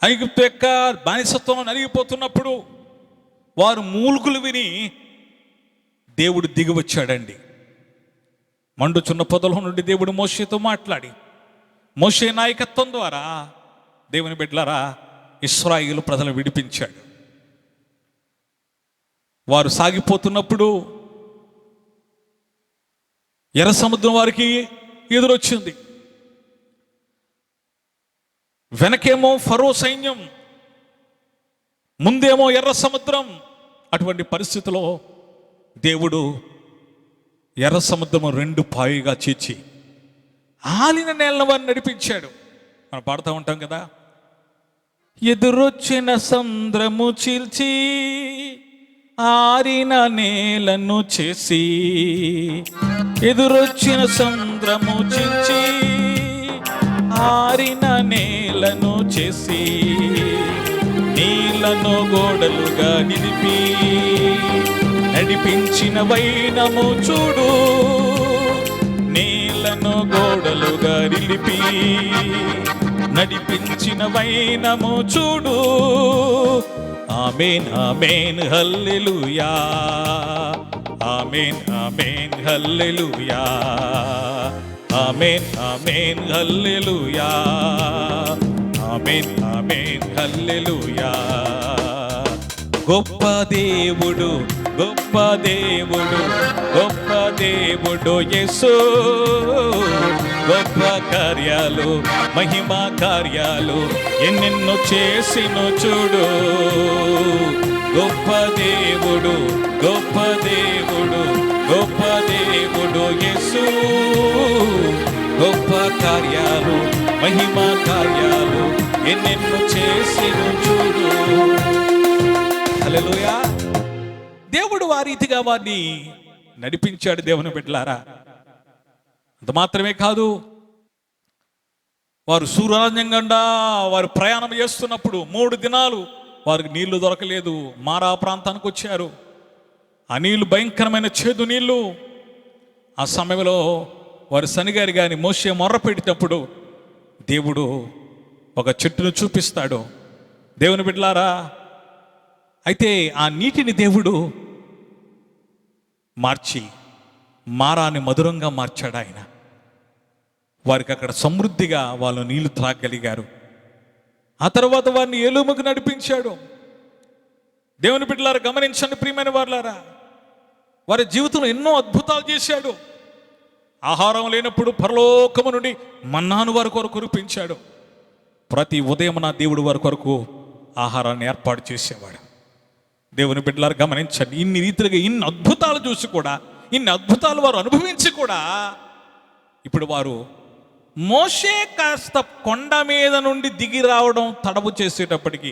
ఐగుప్తు యొక్క బానిసత్వంలో నలిగిపోతున్నప్పుడు వారు మూలుగులు విని దేవుడు దిగివచ్చాడండి. మండుచున్న పొదల నుండి దేవుడు మోషేతో మాట్లాడి, మోషే నాయకత్వం ద్వారా దేవుని బిడ్డలారా ఇశ్రాయేలు ప్రజలను విడిపించాడు. వారు సాగిపోతున్నప్పుడు ఎర్ర సముద్రం వారికి ఎదురొచ్చింది. వెనకేమో ఫరో సైన్యం, ముందేమో ఎర్ర సముద్రం. అటువంటి పరిస్థితిలో దేవుడు ఎర్ర సముద్రము 2 పాయగా చీల్చి ఆలిన నేలను వారిని నడిపించాడు. మనం పాడుతూ ఉంటాం కదా, ఎదురొచ్చిన సముద్రము చీల్చి ఆరిన నేలను చేసి, ఎదురొచ్చిన సముద్రము చీల్చి ఆరిన నేలను చేసి, నీళ్లను గోడలుగా నిలిపి నడిపించిన వైనము చూడు, నీళ్లను గోడలుగా నిలిపి నడిపించిన వైనము చూడు. ఆమేన్ ఆమేన్ హల్లెలూయా, ఆమేన్ ఆమేన్ హల్లెలూయా, ఆమేన్ ఆమేన్ హల్లెలూయా, ఆమేన్ ఆమేన్ హల్లెలూయా. గొప్ప దేవుడు, గొప్ప దేవుడు, గొప్ప దేవుడు యేసు, గొప్ప కార్యాలు, మహిమా కార్యాలు ఎన్నెన్నో చేసిను చూడు. గొప్ప దేవుడు, గొప్ప దేవుడు, గొప్ప దేవుడు యేసు, గొప్ప కార్యాలు మహిమ కార్యాలు ఎన్నెన్నో చేసిను చూడు. హల్లెలూయా. దేవుడు ఆ రీతిగా వారిని నడిపించాడు దేవుని బిడ్డలారా. అంత మాత్రమే కాదు, వారు సూర్యాన్యం గుండా వారు ప్రయాణం చేస్తున్నప్పుడు 3 దినాలు వారికి నీళ్లు దొరకలేదు. మారా ప్రాంతానికి వచ్చారు. ఆ నీళ్లు భయంకరమైన చేదు నీళ్లు. ఆ సమయంలో వారు శనిగారు కానీ మోషే మొర్ర పెట్టేటప్పుడు దేవుడు ఒక చెట్టును చూపిస్తాడు. దేవుని బిడ్డలారా, అయితే ఆ నీటిని దేవుడు మార్చి మారాని మధురంగా మార్చాడు ఆయన. వారికి అక్కడ సమృద్ధిగా వాళ్ళు నీళ్లు త్రాగలిగారు. ఆ తర్వాత వారిని ఏలుముకు నడిపించాడు. దేవుని బిడ్డలారా గమనించండి ప్రియమైన వారులారా, వారి జీవితంలో ఎన్నో అద్భుతాలు చేశాడు. ఆహారం లేనప్పుడు పరలోకము నుండి మన్నాను వారి కొరకు కురిపించాడు. ప్రతి ఉదయం నా దేవుడు వారి కొరకు ఆహారాన్ని ఏర్పాటు చేసేవాడు. దేవుని బిడ్డలారా గమనించండి, ఇన్ని రీతిగా ఇన్ని అద్భుతాలు చూసి కూడా, ఇన్ని అద్భుతాలు వారు అనుభవించి కూడా, ఇప్పుడు వారు మోషే కాస్త కొండ మీద నుండి దిగి రావడం తడవు చేసేటప్పటికి,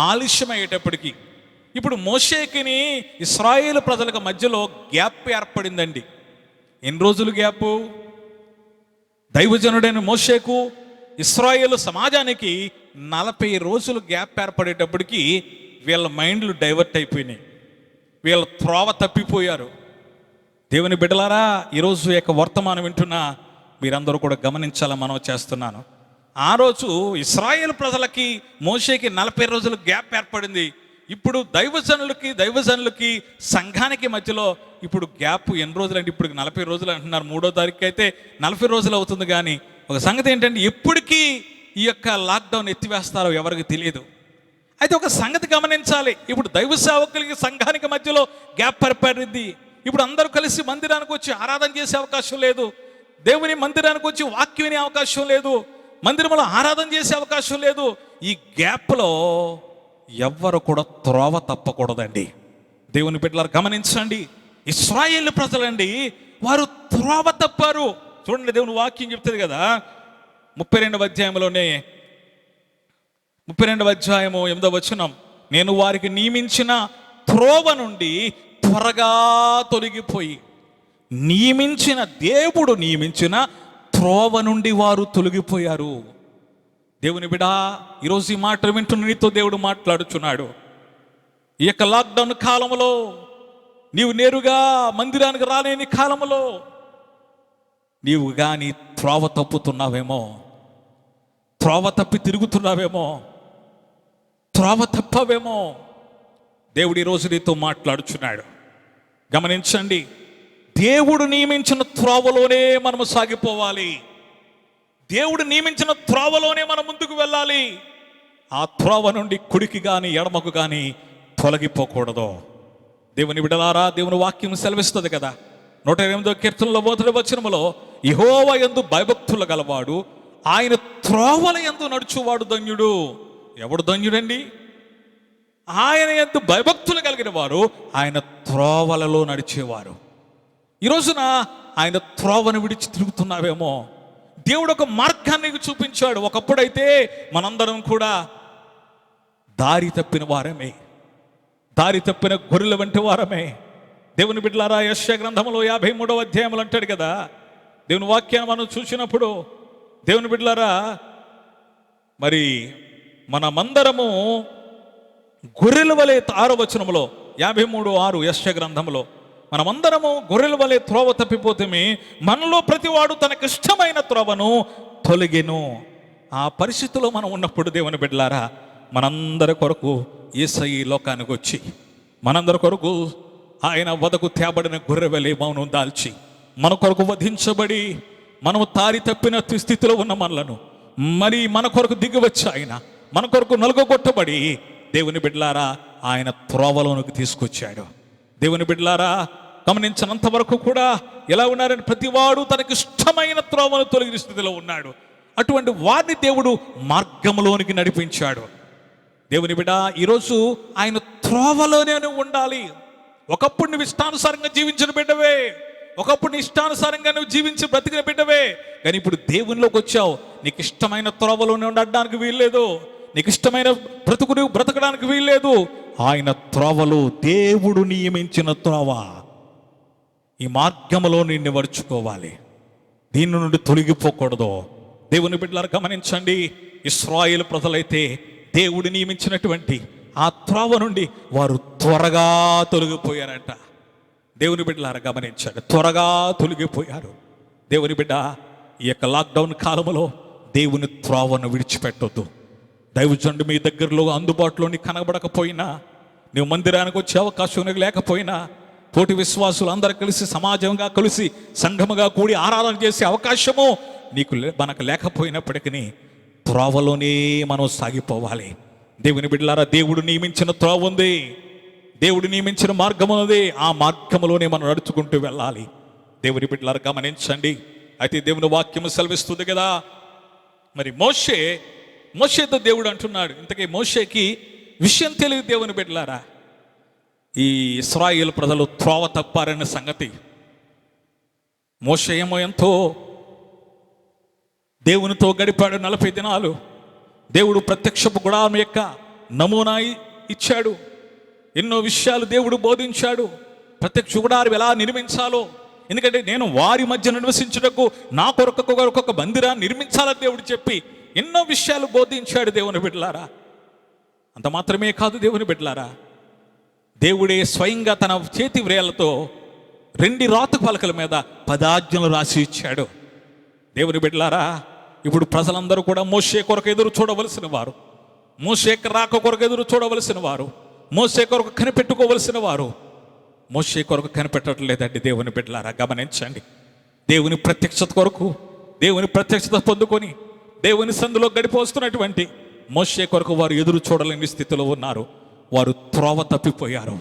ఆలస్యమయ్యేటప్పటికి, ఇప్పుడు మోషేకిని ఇశ్రాయేలు ప్రజలకు మధ్యలో గ్యాప్ ఏర్పడిందండి. ఎన్ని రోజులు గ్యాపు? దైవజనుడైన మోషేకు ఇశ్రాయేలు సమాజానికి 40 రోజులు గ్యాప్ ఏర్పడేటప్పటికి వీళ్ళ మైండ్లు డైవర్ట్ అయిపోయినాయి. వీళ్ళ త్రోవ తప్పిపోయారు. దేవుని బిడ్డలారా, ఈరోజు యొక్క వర్తమానం వింటున్న మీరందరూ కూడా గమనించాలని మనం చేస్తున్నాను. ఆ రోజు ఇశ్రాయేలు ప్రజలకి మోషేకి 40 రోజులు గ్యాప్ ఏర్పడింది. ఇప్పుడు దైవజనులకి సంఘానికి మధ్యలో ఇప్పుడు గ్యాప్ ఎన్ని రోజులు అంటే ఇప్పుడు 40 రోజులు అంటున్నారు. 3వ తారీఖు అయితే 40 రోజులు అవుతుంది. కానీ ఒక సంగతి ఏంటంటే ఎప్పటికీ ఈ యొక్క లాక్డౌన్ ఎత్తివేస్తారో ఎవరికి తెలియదు. అయితే ఒక సంగతి గమనించాలి, ఇప్పుడు దైవ సేవకులకి సంఘానికి మధ్యలో గ్యాప్ ఏర్పడింది. ఇప్పుడు అందరూ కలిసి మందిరానికి వచ్చి ఆరాధన చేసే అవకాశం లేదు. దేవుని మందిరానికి వచ్చి వాక్యం వినే అవకాశం లేదు. మందిరంలో ఆరాధన చేసే అవకాశం లేదు. ఈ గ్యాప్లో ఎవ్వరు కూడా త్రోవ తప్పకూడదండి. దేవుని బిడ్డలారా గమనించండి, ఇశ్రాయేలు ప్రజలండి వారు త్రోవ తప్పారు. చూడండి, దేవుని వాక్యం చెప్తుంది కదా 32వ అధ్యాయంలోనే 32వ అధ్యాయము 8వ వచనం, నేను వారికి నియమించిన త్రోవ నుండి త్వరగా తొలగిపోయి, దేవుడు నియమించిన త్రోవ నుండి వారు తొలగిపోయారు. దేవుని బిడ్డా, ఈరోజు ఈ మాట వింటున్న నీతో దేవుడు మాట్లాడుచున్నాడు. ఈ యొక్క లాక్డౌన్ కాలంలో నీవు నేరుగా మందిరానికి రాలేని కాలంలో నీవు కానీ త్రోవ తప్పుతున్నావేమో, త్రోవ తప్పి తిరుగుతున్నావేమో, త్రోవ తప్పవేమో. దేవుడు ఈరోజు నీతో మాట్లాడుచున్నాడు. గమనించండి, దేవుడు నియమించిన త్రోవలోనే మనము సాగిపోవాలి. దేవుడు నియమించిన త్రోవలోనే మనం ముందుకు వెళ్ళాలి. ఆ త్రోవ నుండి కుడికి కానీ ఎడమకు కానీ తొలగిపోకూడదు. దేవుని బిడ్డలారా, దేవుని వాక్యం సెలవిస్తుంది కదా 108వ కీర్తనలో 1వ వచనములో, యెహోవా యందు భయభక్తులు గలవాడు, ఆయన త్రోవల యందు నడుచువాడు ధన్యుడు. ఎవడు ధన్యుడండి? ఆయన యందు భయభక్తులు కలిగిన వారు, ఆయన త్రోవలలో నడిచేవారు. ఈ రోజున ఆయన త్రోవను విడిచి తిరుగుతున్నావేమో. దేవుడు ఒక మార్గాన్ని చూపించాడు. ఒకప్పుడైతే మనందరం కూడా దారి తప్పిన వారమే, దారి తప్పిన గొర్రెల వంటి వారమే. దేవుని బిడ్డలారా, యెషయా గ్రంథంలో 53వ అధ్యాయంలో అంటాడు కదా, దేవుని వాక్యాన్ని మనం చూసినప్పుడు, దేవుని బిడ్డలారా, మరి మనమందరము గొర్రెల వలె 6వ వచనంలో 53:6 యెషయా గ్రంథంలో, మనమందరము గొర్రెల వలె త్రోవ తప్పిపోతేమి, మనలో ప్రతివాడు తనకిష్టమైన త్రోవను తొలగెను. ఆ పరిస్థితిలో మనం ఉన్నప్పుడు దేవుని బిడ్డలారా, మనందరి కొరకు యేసయ్య ఈ లోకానికి వచ్చి మనందరి కొరకు ఆయన వదకు తేబడిన గొర్రె వలె మౌనం దాల్చి మన కొరకు వధించబడి మనము తారి తప్పిన స్థితిలో ఉన్న మనలను మరి మన కొరకు దిగి వచ్చి ఆయన మన కొరకు నలుగొట్టబడి దేవుని బిడ్డలారా ఆయన త్రోవలోనికి తీసుకొచ్చాడు. దేవుని బిడ్డలారా, గమనించినంత వరకు కూడా ఎలా ఉన్నారని ప్రతివాడు తనకి ఇష్టమైన త్రోవను తొలగిన స్థితిలో ఉన్నాడు. అటువంటి వారిని దేవుడు మార్గంలోనికి నడిపించాడు. దేవుని బిడ్డ, ఈరోజు ఆయన త్రోవలోనే ఉండాలి. ఒకప్పుడు నువ్వు ఇష్టానుసారంగా జీవించిన బిడ్డవే, ఒకప్పుడు నీ ఇష్టానుసారంగా నువ్వు జీవించి బ్రతికిన బిడ్డవే. కానీ ఇప్పుడు దేవునిలోకి వచ్చావు. నీకు ఇష్టమైన త్రోవలో ఉండడానికి వీల్లేదు, నీకు ఇష్టమైన బ్రతుకుని బ్రతకడానికి వీల్లేదు. ఆయన త్రోవలు, దేవుడు నియమించిన త్రోవ, ఈ మార్గంలో నిన్ను నడుచుకోవాలి. దీని నుండి తొలగిపోకూడదు. దేవుని బిడ్డలారా గమనించండి, ఇశ్రాయేలు ప్రజలైతే దేవుడు నియమించినటువంటి ఆ త్రోవ నుండి వారు త్వరగా తొలగిపోయారంట. దేవుని బిడ్డలారా గమనించండి, త్వరగా తొలగిపోయారు. దేవుని బిడ్డ, ఈ యొక్క లాక్డౌన్ కాలంలో దేవుని త్రోవను విడిచిపెట్టొద్దు. దైవజనుడు మీ దగ్గరలో అందుబాటులోని కనబడకపోయినా, నువ్వు మందిరానికి వచ్చే అవకాశం నీకు లేకపోయినా, తోటి విశ్వాసులు అందరూ కలిసి సమాజంగా కలిసి సంఘముగా కూడి ఆరాధన చేసే అవకాశము మనకు లేకపోయినప్పటికీ త్రోవలోనే మనం సాగిపోవాలి. దేవుని బిడ్డలారా, దేవుడు నియమించిన త్రోవ ఉంది, దేవుడు నియమించిన మార్గం ఉంది. ఆ మార్గంలోనే మనం నడుచుకుంటూ వెళ్ళాలి. దేవుని బిడ్డలారా గమనించండి. అయితే దేవుని వాక్యము సెలవిస్తుంది కదా, మరి మోషేతో దేవుడు అంటున్నాడు. ఇంతకీ మోషేకి విషయం తెలియదు. దేవుని బిడ్డలారా, ఈ ఇశ్రాయేలు ప్రజలు త్రోవ తప్పారనే సంగతి మోషే ఏమో ఎంతో దేవునితో గడిపాడు 40 దినాలు. దేవుడు ప్రత్యక్షపు గుడారం యొక్క నమూనా ఇచ్చాడు. ఎన్నో విషయాలు దేవుడు బోధించాడు. ప్రత్యక్ష గుడారం ఎలా నిర్మించాలో, ఎందుకంటే నేను వారి మధ్య నివసించుటకు నా కొరకొక మందిరాన్ని నిర్మించాలని దేవుడు చెప్పి ఎన్నో విషయాలు బోధించాడు. దేవుని బిడ్డలారా, అంత మాత్రమే కాదు దేవుని బిడ్డలారా, దేవుడే స్వయంగా తన చేతి వ్రేళ్లతో 2 రాతి పలకల మీద 10 ఆజ్ఞలు రాసి ఇచ్చాడు. దేవుని బిడ్డలారా, ఇప్పుడు ప్రజలందరూ కూడా మోషే కొరకు ఎదురు చూడవలసిన వారు, మోషే రాక కొరకు ఎదురు చూడవలసిన వారు, మోషే కొరకు కనిపెట్టుకోవలసిన వారు మోషే కొరకు కనిపెట్టట్లేదండి. దేవుని బిడ్డలారా గమనించండి, దేవుని ప్రత్యక్షత కొరకు, దేవుని ప్రత్యక్షత పొందుకొని దేవుని సందులో గడిపోస్తున్నటువంటి మోషే కొరకు వారు ఎదురు చూడలేని స్థితిలో ఉన్నారు. వారు త్రోవ తప్పిపోయారు.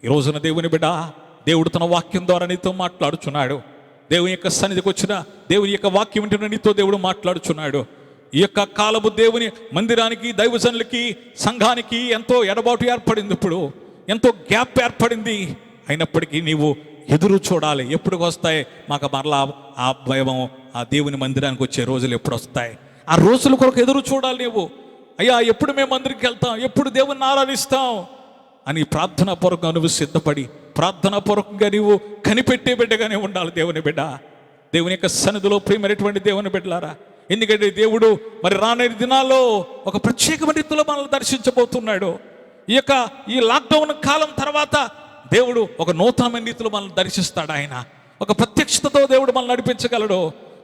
ఈ రోజున దేవుని బిడ్డ, దేవుడు తన వాక్యం ద్వారా నీతో మాట్లాడుచున్నాడు. దేవుని యొక్క సన్నిధికి వచ్చిన దేవుని యొక్క వాక్యం వింటున్న నీతో దేవుడు మాట్లాడుచున్నాడు. ఈ యొక్క కాలపు దేవుని మందిరానికి, దైవజనులకి, సంఘానికి ఎంతో ఎడబాటు ఏర్పడింది. ఇప్పుడు ఎంతో గ్యాప్ ఏర్పడింది. అయినప్పటికీ నీవు ఎదురు చూడాలి. ఎప్పుడు వస్తాయి మాకు మరలా ఆ వైభవం, ఆ దేవుని మందిరానికి వచ్చే రోజులు ఎప్పుడు వస్తాయి? ఆ రోజుల కొరకు ఎదురు చూడాలి నీవు. అయ్యా, ఎప్పుడు మేము మందిరికి వెళ్తాం, ఎప్పుడు దేవుని ఆరాధిస్తాం అని ప్రార్థనాపూర్వకంగా నువ్వు సిద్ధపడి, ప్రార్థనాపూర్వకంగా నీవు కనిపెట్టే బిడ్డగానే ఉండాలి. దేవుని బిడ్డ, దేవుని యొక్క సన్నిధిలో ప్రియమైనటువంటి దేవుని బిడ్డలారా, ఎందుకంటే దేవుడు మరి రానున్న దినాల్లో ఒక ప్రత్యేకమైన రీతిలో మనల్ని దర్శించబోతున్నాడు. ఈ లాక్డౌన్ కాలం తర్వాత దేవుడు ఒక నూతనమైన రీతిలో మనల్ని దర్శిస్తాడు. ఆయన ఒక ప్రత్యక్షతతో దేవుడు మనల్ని నడిపించగలడు.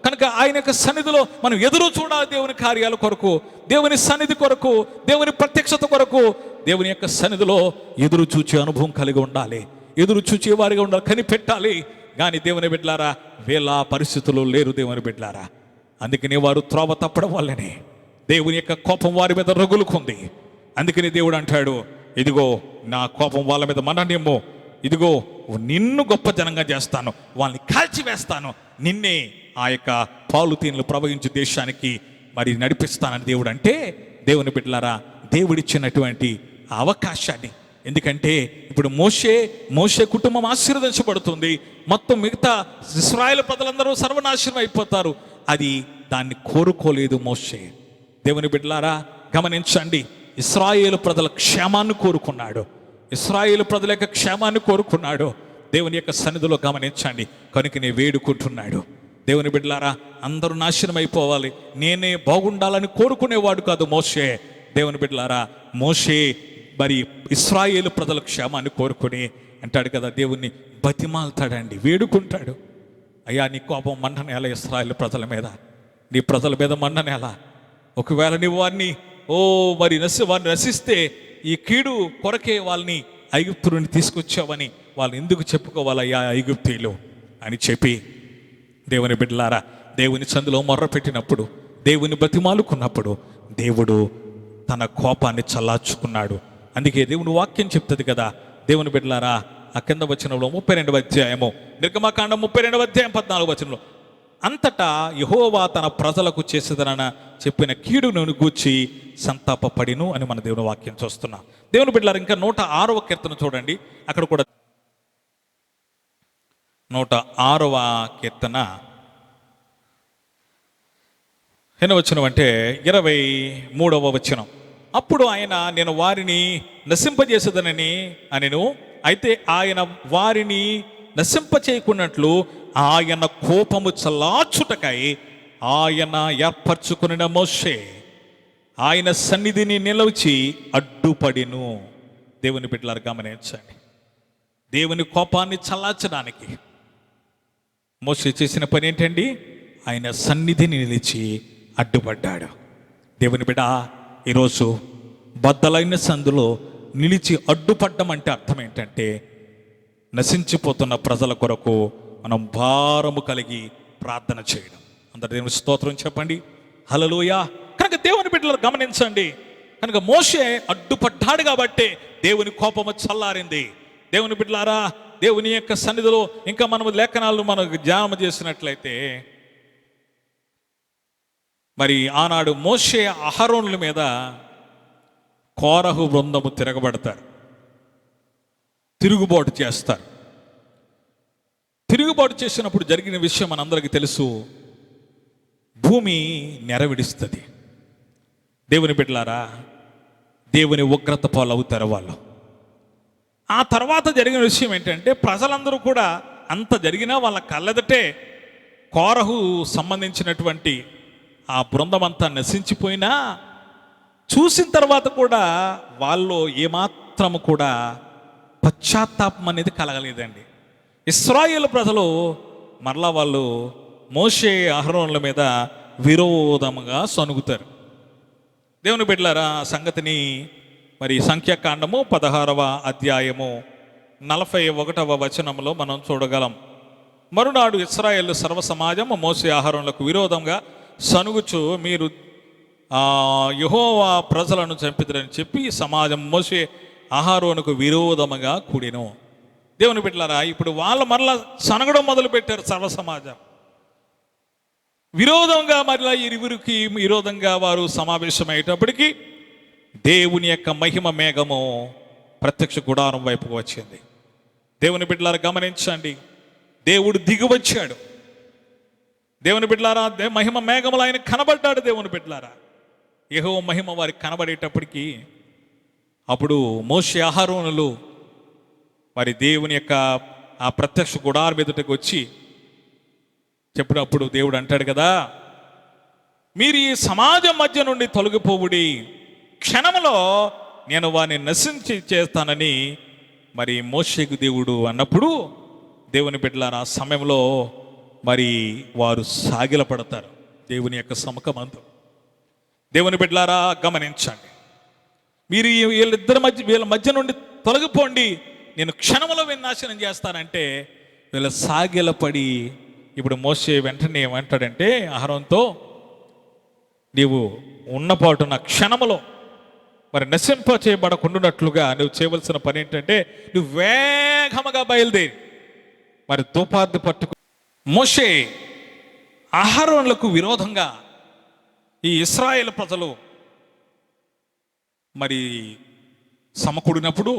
కనుక ఆయన యొక్క సన్నిధిలో మనం ఎదురు చూడాలి. దేవుని కార్యాల కొరకు, దేవుని సన్నిధి కొరకు, దేవుని ప్రత్యక్షత కొరకు దేవుని యొక్క సన్నిధిలో ఎదురు చూచే అనుభవం కలిగి ఉండాలి. ఎదురు చూచే వారిగా ఉండాలి, కనిపెట్టాలి. కానీ దేవుని బిడ్డలారా, వీళ్ళ పరిస్థితులు లేరు. దేవుని బిడ్డలారా, అందుకనే వారు త్రోవ తప్పడం వల్లనే దేవుని యొక్క కోపం వారి మీద రగులుకుంది. అందుకని దేవుడు అంటాడు, ఇదిగో నా కోపం వాళ్ళ మీద మననేమో, ఇదిగో నిన్ను గొప్ప జనంగా చేస్తాను, వాళ్ళని కాల్చివేస్తాను, నిన్నే ఆ యొక్క పాలుతీనులు ప్రవహించే దేశానికి మరి నడిపిస్తానని దేవుడు అంటే, దేవుని బిడ్డలారా, దేవుడిచ్చినటువంటి అవకాశాన్ని, ఎందుకంటే ఇప్పుడు మోషే కుటుంబం ఆశీర్వదించబడుతుంది, మొత్తం మిగతా ఇశ్రాయేలు ప్రజలందరూ సర్వనాశనం అయిపోతారు. అది దాన్ని కోరుకోలేదు మోషే. దేవుని బిడ్డలారా గమనించండి, ఇశ్రాయేలు ప్రజల క్షేమాన్ని కోరుకున్నాడు. ఇశ్రాయేలు ప్రజల యొక్క క్షేమాన్ని కోరుకున్నాడు. దేవుని యొక్క సన్నిధిలో గమనించండి, కనుక నేను వేడుకుంటున్నాడు. దేవుని బిడ్డలారా, అందరూ నాశనం అయిపోవాలి, నేనే బాగుండాలని కోరుకునేవాడు కాదు మోషే. దేవుని బిడ్డలారా, మోషే మరి ఇశ్రాయేలు ప్రజల క్షేమాన్ని కోరుకుని అంటాడు కదా, దేవుణ్ణి బతిమాలుతాడండి, వేడుకుంటాడు. అయ్యా, నీ కోపం మండనేలా ఇశ్రాయేలు ప్రజల మీద, నీ ప్రజల మీద మండనేలా. ఒకవేళ నీవు వారిని వారిని నశిస్తే ఈ కీడు కొరకే వాళ్ళని ఐగుప్తు నుండి తీసుకొచ్చావని వాళ్ళు ఎందుకు చెప్పుకోవాలయ్యా ఐగుప్తీయులు అని చెప్పి, దేవుని బిడ్డలారా, దేవుని సందులో మొర్ర పెట్టినప్పుడు, దేవుని బతిమాలుకున్నప్పుడు దేవుడు తన కోపాన్ని చల్లార్చుకున్నాడు. అందుకే దేవుని వాక్యం చెప్తుంది కదా, దేవుని బిడ్డలారా, ఆ కింద వచనంలో 32వ అధ్యాయము, నిర్గమకాండం 32వ అధ్యాయం 14వ వచనంలో, అంతటా యెహోవా తన ప్రజలకు చేసేదన చెప్పిన కీడును గూర్చి సంతాపపడిను అని మన దేవుని వాక్యం చూస్తున్నాం. దేవుని బిడ్డలారా, ఇంకా 106వ కీర్తన చూడండి, అక్కడ కూడా 106వ కీర్తన 8వ వచనం అంటే 23వ వచనం. అప్పుడు ఆయన, నేను వారిని నశింపజేసేదనని అనెను. అయితే ఆయన వారిని నశింపచేయకున్నట్లు ఆయన కోపము చల్లార్చుటకై ఆయన ఏర్పరచుకున్న మోషే ఆయన సన్నిధిని నిలవచి అడ్డుపడిను. దేవుని బిడ్డలారా గమనించండి, దేవుని కోపాన్ని చల్లార్చడానికి మోషే చేసిన పని ఏంటండి? ఆయన సన్నిధిని నిలిచి అడ్డుపడ్డాడు. దేవుని బిడ్డ, ఈరోజు బద్దలైన సందులో నిలిచి అడ్డుపడ్డం అంటే అర్థం ఏంటంటే, నశించిపోతున్న ప్రజల కొరకు మనం భారము కలిగి ప్రార్థన చేయడం. అందరు దేవుని స్తోత్రం చెప్పండి, హల్లెలూయా. కనుక దేవుని బిడ్డలు గమనించండి, కనుక మోషే అడ్డుపడ్డాడు కాబట్టి దేవుని కోపము చల్లారింది. దేవుని బిడ్డలారా, దేవుని యొక్క సన్నిధిలో ఇంకా మనం లేఖనాలను మనకు ధ్యానం చేసినట్లయితే, మరి ఆనాడు మోషే అహరోనుల మీద కోరహు బృందము తిరగబడతారు, తిరుగుబాటు చేస్తారు. తిరుగుబాటు చేసినప్పుడు జరిగిన విషయం మనందరికీ తెలుసు. భూమి నెరవిడుస్తుంది. దేవుని బిడ్డలారా, దేవుని ఉగ్రత పాలవుతారు వాళ్ళు. ఆ తర్వాత జరిగిన విషయం ఏంటంటే, ప్రజలందరూ కూడా అంత జరిగినా వాళ్ళ కళ్ళెదటే కోరహు సంబంధించినటువంటి ఆ బృందం అంతా నశించిపోయినా చూసిన తర్వాత కూడా వాళ్ళు ఏమాత్రము కూడా పశ్చాత్తాపం అనేది కలగలేదండి. ఇశ్రాయేలు ప్రజలు మరలా వాళ్ళు మోషే అహరోనుల మీద విరోధముగా సనుగుతారు. దేవుని బిడ్డలారా, ఆ సంగతిని మరి సంఖ్యాకాండము 16వ అధ్యాయము 41వ వచనంలో మనం చూడగలం. మరునాడు ఇశ్రాయేలు సర్వ సమాజము మోషే అహరోనులకు విరోధంగా సనుగుచు, మీరు యెహోవా ప్రజలను చంపిదరని చెప్పి సమాజం మోషే అహరోనుకు విరోధముగా కూడెను. దేవుని బిడ్డలారా, ఇప్పుడు వాళ్ళు మరలా సనగడం మొదలు పెట్టారు. సర్వ సమాజం విరోధంగా మరలా ఇరువురికి విరోధంగా వారు సమావేశమయ్యేటప్పటికీ దేవుని యొక్క మహిమ మేఘము ప్రత్యక్ష గుడారం వైపుకు వచ్చింది. దేవుని బిడ్డలారా గమనించండి, దేవుడు దిగివచ్చాడు. దేవుని బిడ్డలారా, మహిమ మేఘములు ఆయన కనబడ్డాడు. దేవుని బిడ్డలారా, యెహోవా మహిమ వారికి కనబడేటప్పటికీ అప్పుడు మోషే అహరోనులు మరి దేవుని యొక్క ఆ ప్రత్యక్ష గుడారం ఎదుటకు వచ్చి చెప్పినప్పుడు దేవుడు అంటాడు కదా, మీరు ఈ సమాజం మధ్య నుండి తొలగిపోవుడి, క్షణంలో నేను వారిని నశించి చేస్తానని మరి మోషేకు దేవుడు అన్నప్పుడు, దేవుని బిడ్డలారా ఆ సమయంలో మరి వారు సాగిలపడతారు దేవుని యొక్క సముఖమందు. దేవుని బిడ్డలారా గమనించండి, మీరు వీళ్ళ మధ్య నుండి తొలగిపోండి, నేను క్షణంలో వినాశనం చేస్తానంటే వీళ్ళ సాగిలపడి ఇప్పుడు మోషే వెంటనే ఏమంటాడంటే అహరోనుతో, నీవు ఉన్నపాటున క్షణములో మరి నశింప చేయబడకుండాట్లుగా నువ్వు చేయవలసిన పని ఏంటంటే, నువ్వు వేగముగా బయలుదేరి మరి ధూపార్తి పట్టుకు. మోషే అహరోనులకు విరోధంగా ఈ ఇశ్రాయేలు ప్రజలు మరి సమకూడినప్పుడు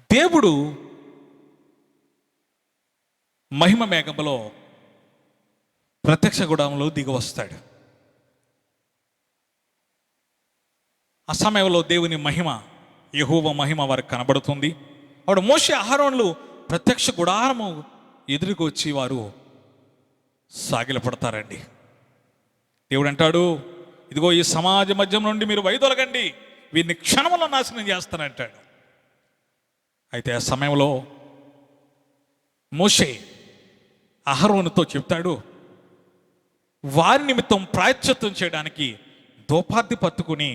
దేవుడు మహిమ మేఘములో ప్రత్యక్ష గుడారంలో దిగి వస్తాడు. ఆ సమయంలో దేవుని మహిమ, యెహోవా మహిమ వారికి కనబడుతుంది. అప్పుడు మోషే అహరోనులు ప్రత్యక్ష గుడారము ఎదురుకు వచ్చి వారు సాగిలపడతారండి. దేవుడు అంటాడు, ఇదిగో ఈ సమాజ మధ్యం నుండి మీరు వైదొలగండి, వీరిని క్షణంలో నాశనం చేస్తానంటాడు. అయితే ఆ సమయంలో మోషే అహరోనుతో చెప్తాడు, వారి నిమిత్తం ప్రాయశ్చిత్తం చేయడానికి ధూపార్తి పట్టుకుని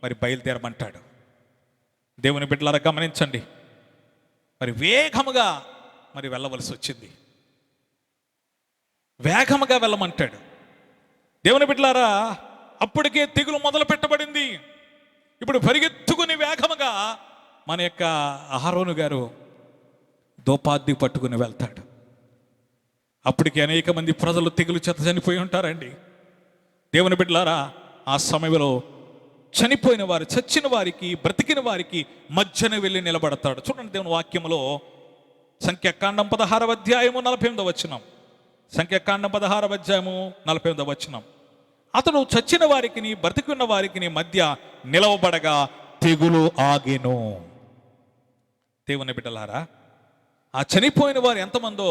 మరి బయలుదేరమంటాడు. దేవుని బిడ్డలారా గమనించండి, మరి వేగముగా మరి వెళ్ళవలసి వచ్చింది. వేగముగా వెళ్ళమంటాడు. దేవుని బిడ్డలారా, అప్పటికే తెగులు మొదలు పెట్టబడింది. ఇప్పుడు పరిగెత్తుకుని వేగముగా మన యొక్క అహరోను గారు ధూపార్తి పట్టుకుని వెళ్తాడు. అప్పటికి అనేక మంది ప్రజలు తెగులు చేత చనిపోయి ఉంటారండి. దేవుని బిడ్డలారా, ఆ సమయంలో చనిపోయిన వారు, చచ్చిన వారికి, బ్రతికిన వారికి మధ్యన వెళ్ళి నిలబడతాడు. చూడండి దేవుని వాక్యంలో సంఖ్యాకాండం 16వ అధ్యాయము 48వ వచనం. సంఖ్యాకాండం 16వ అధ్యాయము 48వ వచనం. అతడు చచ్చిన వారికి బ్రతికున్న వారికి మధ్య నిలవబడగా తెగులు ఆగెను. దేవుని బిడ్డలారా, ఆ చనిపోయిన వారు ఎంతమందో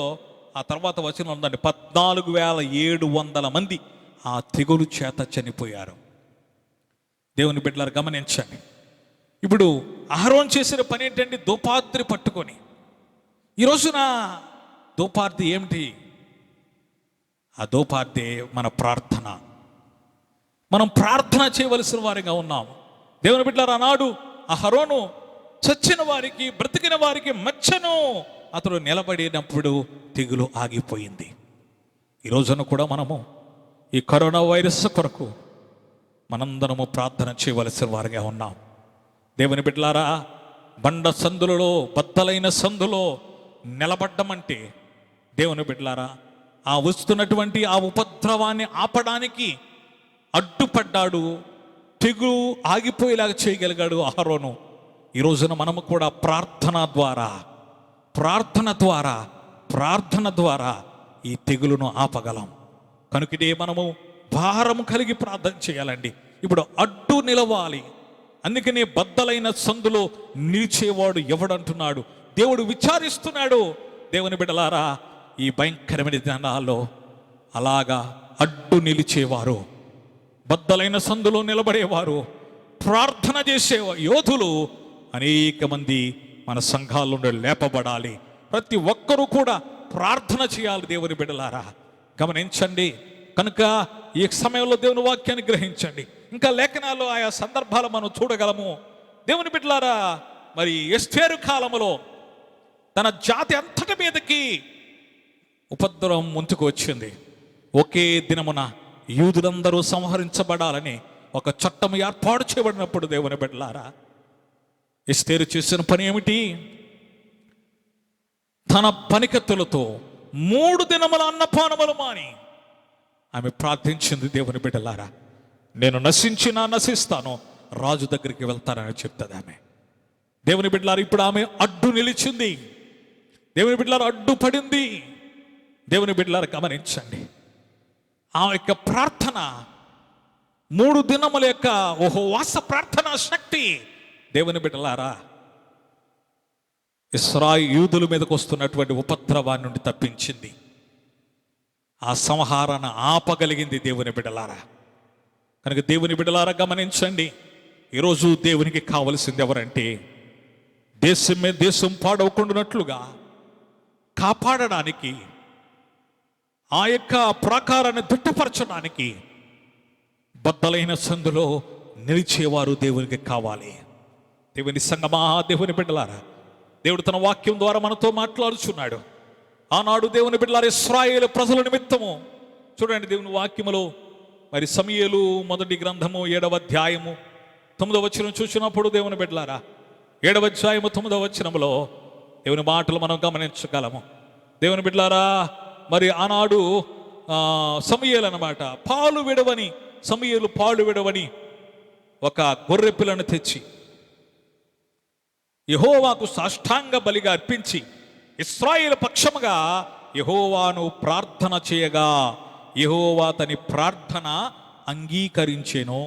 ఆ తర్వాత వచనం ఉందండి, 14,700 మంది ఆ తెగులు చేత చనిపోయారు. దేవుని బిడ్డలారా గమనించండి. ఇప్పుడు అహరోన్ చేసిన పని ఏంటంటే ధూపార్తి పట్టుకొని, ఈ రోజున ధూపార్తి ఏమిటి? ఆ ధూపార్తి మన ప్రార్థన. మనం ప్రార్థన చేయవలసిన వారిగా ఉన్నాం. దేవుని బిడ్డలారా, ఆనాడు అహరోను చచ్చిన వారికి బ్రతికిన వారికి మధ్యను అతడు నిలబడినప్పుడు తెగులు ఆగిపోయింది. ఈ రోజున కూడా మనము ఈ కరోనా వైరస్ కొరకు మనందరము ప్రార్థన చేయవలసిన వారిగా ఉన్నాం. దేవుని బిడ్డలారా, బండ సందులలో బద్దలైన సందులో నిలబడ్డమంటే దేవుని బిడ్డలారా, ఆ వస్తున్నటువంటి ఆ ఉపద్రవాన్ని ఆపడానికి అడ్డుపడ్డాడు. తెగులు ఆగిపోయేలాగా చేయగలిగాడు అహరోను. ఈ రోజున మనము కూడా ప్రార్థన ద్వారా ఈ తెగులును ఆపగలం. కనుకనే మనము భారము కలిగి ప్రార్థన చేయాలండి. ఇప్పుడు అడ్డు నిలవాలి. అందుకనే బద్దలైన సందులో నిలిచేవాడు ఎవడంటున్నాడు. దేవుడు విచారిస్తున్నాడు. దేవుని బిడ్డలారా, ఈ భయంకరమైన దినాల్లో అలాగా అడ్డు నిలిచేవారు, బద్దలైన సందులో నిలబడేవారు, ప్రార్థన చేసే యోధులు అనేక మంది మన సంఘాల్లో లేపబడాలి. ప్రతి ఒక్కరూ కూడా ప్రార్థన చేయాలి. దేవుని బిడ్డలారా గమనించండి. కనుక ఈ సమయంలో దేవుని వాక్యాన్ని గ్రహించండి. ఇంకా లేఖనాల్లో ఆయా సందర్భాలు మనం చూడగలము. దేవుని బిడ్డలారా, మరి ఎస్తేరు కాలములో తన జాతి అంతటి మీదకి ఉపద్రవం ముందుకు వచ్చింది. ఒకే దినమున యూదులందరూ సంహరించబడాలని ఒక చట్టం ఏర్పాటు చేయబడినప్పుడు దేవుని బిడ్డలారా, ఎస్తేరు చేసిన పని ఏమిటి? తన పనికత్తులతో 3 దినముల అన్నపానములు మాని ఆమె ప్రార్థించింది. దేవుని బిడ్డలారా, నేను నశించినా నశిస్తాను, రాజు దగ్గరికి వెళ్తానని చెప్తుంది ఆమె. దేవుని బిడ్డలారా, ఇప్పుడు ఆమె అడ్డు నిలిచింది. దేవుని బిడ్డలారా, అడ్డు పడింది. దేవుని బిడ్డలారా గమనించండి. ఆ యొక్క ప్రార్థన 3 దినముల యొక్క ఉపవాస ప్రార్థనా శక్తి దేవుని బిడ్డలారా యూదుల మీదకు వస్తున్నటువంటి ఉపద్రవాన్ని నుండి తప్పించింది. ఆ సంహారాన్ని ఆపగలిగింది దేవుని బిడ్డలారా. కనుక దేవుని బిడ్డలారా గమనించండి. ఈరోజు దేవునికి కావలసింది ఎవరంటే దేశం పాడవకుండానట్లుగా కాపాడడానికి, ఆ యొక్క ప్రాకారాన్ని దిట్టపరచడానికి బద్దలైన సందులో నిలిచేవారు దేవునికి కావాలి. దేవుని సంగమా, దేవుని బిడ్డలారా, దేవుడు తన వాక్యం ద్వారా మనతో మాట్లాడుచున్నాడు. ఆనాడు దేవుని బిడ్డలారా ఇశ్రాయేలు ప్రజల నిమిత్తము చూడండి, దేవుని వాక్యములో మరి సమూయేలు మొదటి గ్రంథము 7వ అధ్యాయము 9వ వచనం చూసినప్పుడు దేవుని బిడ్డలారా 7వ అధ్యాయము 9వ వచనములో దేవుని మాటలు మనం గమనించగలము. దేవుని బిడ్డలారా, మరి ఆనాడు సమూయేలు అన్నమాట సమూయేలు పాలు విడవని ఒక గొర్రె పిల్లను తెచ్చి యెహోవాకు సాష్టాంగ బలిగా అర్పించి ఇశ్రాయేలు పక్షముగా యెహోవాను ప్రార్థన చేయగా యెహోవా తని ప్రార్థన అంగీకరించెను.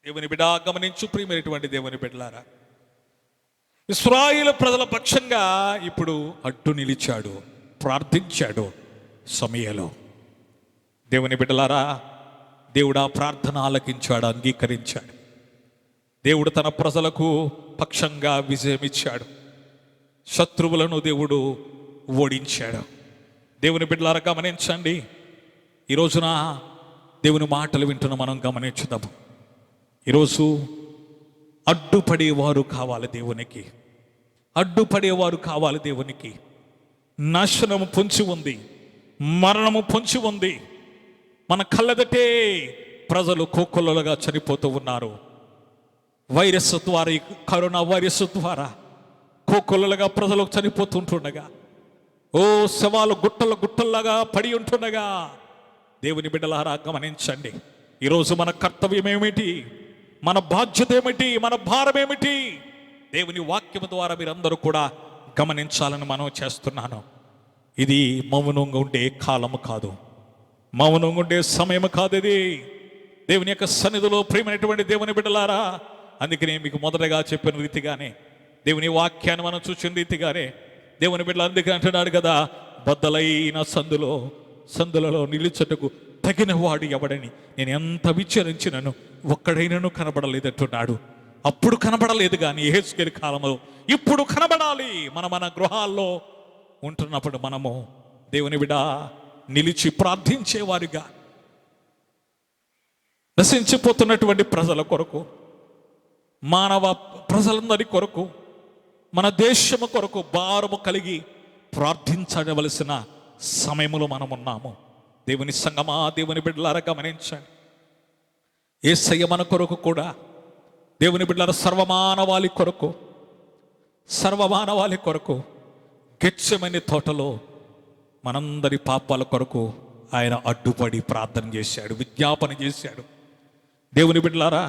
దేవుని బిడ్డ గమనించు ప్రియమైనటువంటి దేవుని బిడ్డలారా, ఇశ్రాయేలు ప్రజల పక్షంగా ఇప్పుడు అడ్డు నిలిచాడు, ప్రార్థించాడు సమూయేలు. దేవుని బిడ్డలారా, దేవుడు ఆ ప్రార్థన ఆలకించాడు, అంగీకరించాడు. దేవుడు తన ప్రజలకు పక్షంగా విజయం ఇచ్చాడు. శత్రువులను దేవుడు ఓడించాడు. దేవుని బిడ్డలారా గమనించండి. ఈ రోజున దేవుని మాటలు వింటున్న మనం గమనించుదాము. ఈరోజు అడ్డుపడేవారు కావాలి దేవునికి, అడ్డుపడేవారు కావాలి దేవునికి. నాశనము పొంచి ఉంది, మరణము పొంచి ఉంది. మన కళ్ళదటే ప్రజలు కోకొల్లలుగా చనిపోతూ ఉన్నారు. వైరస్ ద్వారా, ఈ కరోనా వైరస్ ద్వారా కోకొల్లలుగా ప్రజలు చనిపోతుంటుండగా, ఓ శవాలు గుట్టల్లాగా పడి ఉంటుండగా దేవుని బిడ్డలారా గమనించండి. ఈరోజు మన కర్తవ్యం ఏమిటి? మన బాధ్యత ఏమిటి? మన భారం ఏమిటి? దేవుని వాక్యం ద్వారా మీరందరూ కూడా గమనించాలని మనం చేస్తున్నాను. ఇది మౌనంగా ఉండే కాలము కాదు, మౌనంగా ఉండే సమయం కాదు. ఇది దేవుని యొక్క సన్నిధిలో ప్రియమైనటువంటి దేవుని బిడ్డలారా, అందుకనే మీకు మొదటగా చెప్పిన రీతిగానే, దేవుని వాక్యాన్ని మనం చూసిన రీతిగానే దేవుని బిడ్డలు అందుకే అంటున్నాడు కదా, బద్దలైన సందులలో నిలుచుటకు తగిన వాడు ఎవడని నేను ఎంత విచారించినను ఒక్కడైనను కనబడలేదంటున్నాడు. అప్పుడు కనబడలేదు కానీ యెహెజ్కేలు కాలంలో ఇప్పుడు కనబడాలి. మన గృహాల్లో ఉంటున్నప్పుడు మనము దేవుని బిడ్డ నిలిచి ప్రార్థించేవారిగా, నశించిపోతున్నటువంటి ప్రజల కొరకు, మానవ ప్రజలందరి కొరకు, మన దేశము కొరకు భారము కలిగి ప్రార్థించవలసిన సమయములో మనం ఉన్నాము. దేవుని సంగమా, దేవుని బిడ్డలారా గమనించండి. యేసయ్య మన కొరకు కూడా, దేవుని బిడ్డలారా సర్వమానవాళి కొరకు గెత్సెమనే తోటలో మనందరి పాపాల కొరకు ఆయన అడ్డుపడి ప్రార్థన చేశాడు, విజ్ఞాపన చేశాడు. దేవుని బిడ్డలారా,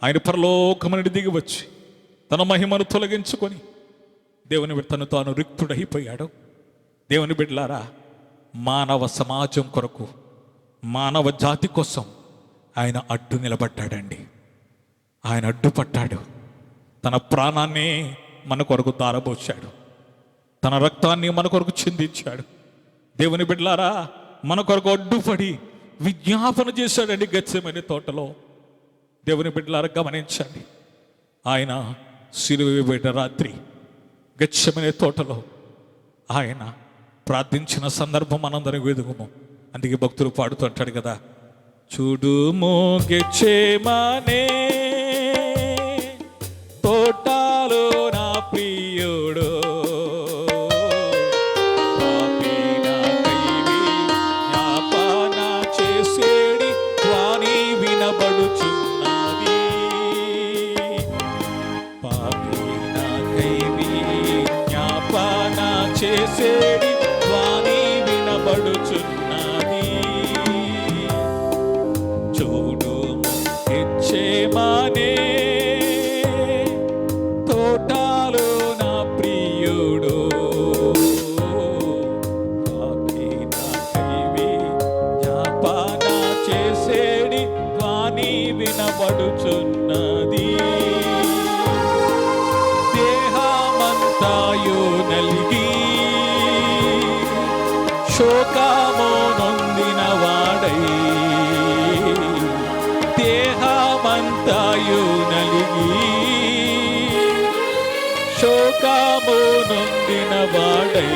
ఆయన పరలోకము నుండి దిగి వచ్చి తన మహిమను తొలగించుకొని దేవుని తను తాను రిక్తుడైపోయాడు. దేవుని బిడ్డలారా, మానవ సమాజం కొరకు, మానవ జాతి కోసం ఆయన అడ్డు నిలబడ్డాడండి. ఆయన అడ్డుపట్టాడు. తన ప్రాణాన్ని మన కొరకు దారబోశాడు, తన రక్తాన్ని మన కొరకు చిందించాడు. దేవుని బిడ్డలారా, మన కొరకు అడ్డుపడి విజ్ఞాపన చేశాడండి గెత్సెమనే తోటలో. దేవుని బిడ్డలారా గమనించండి, ఆయన సిలువ వేయబడిన రాత్రి గెత్సెమనే తోటలో ఆయన ప్రార్థించిన సందర్భం మనందరం వెదుగుము. అందుకే భక్తులు పాడుతూ అంటాడు కదా, చూడుము గెత్సెమనే తోటలో నా ప్రియుడు, జ్ఞాపన చేసేడి వాణి వినబడుచున్నది. పాపి నాకై జ్ఞాపన చేసేడి వాణి వినబడుచున్నది. చూడుము గెత్సెమనే తోటలో నా ప్రియుడు, పాపి నాకై జ్ఞాపన చేసేడి వాణి వినబడుచున్నది. దేహమంతాయు నలిగి శోకము నొందిన వాడై, దేహమంతాయు నలిగి శోకము నొందిన వాడై,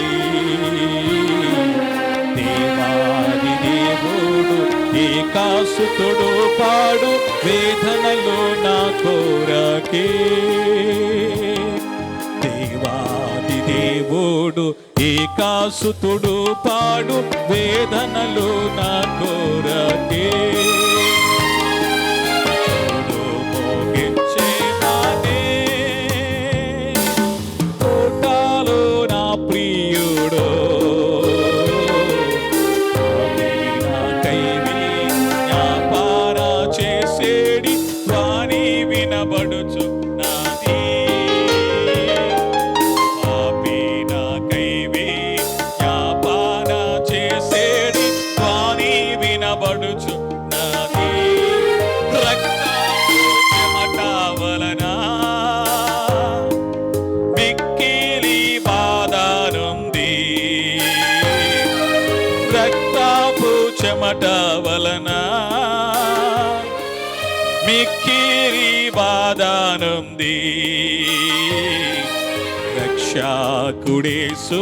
దేవాది దేవుడు ఏకాసుతుడు పాడు వేదనలో నా కోరకే. దేవాది దేవుడు ఏకాసుతుడు పాడు వేదనలో నా కోరకే. చూడుము గెత్సెమనే తోటలో నా ప్రియుడు, నాకై జ్ఞాపన చేసేడి వాణి వినబడుచున్నది. పాపి నాకై జ్ఞాపన చేసేడి వాణి వినబడుచున్నది. రక్తపు చెమట వలన మిక్కిలి బాధనుంది, రక్తపు చెమట వలన మిక్కిలి బాధనుంది. రక్షకుడేసు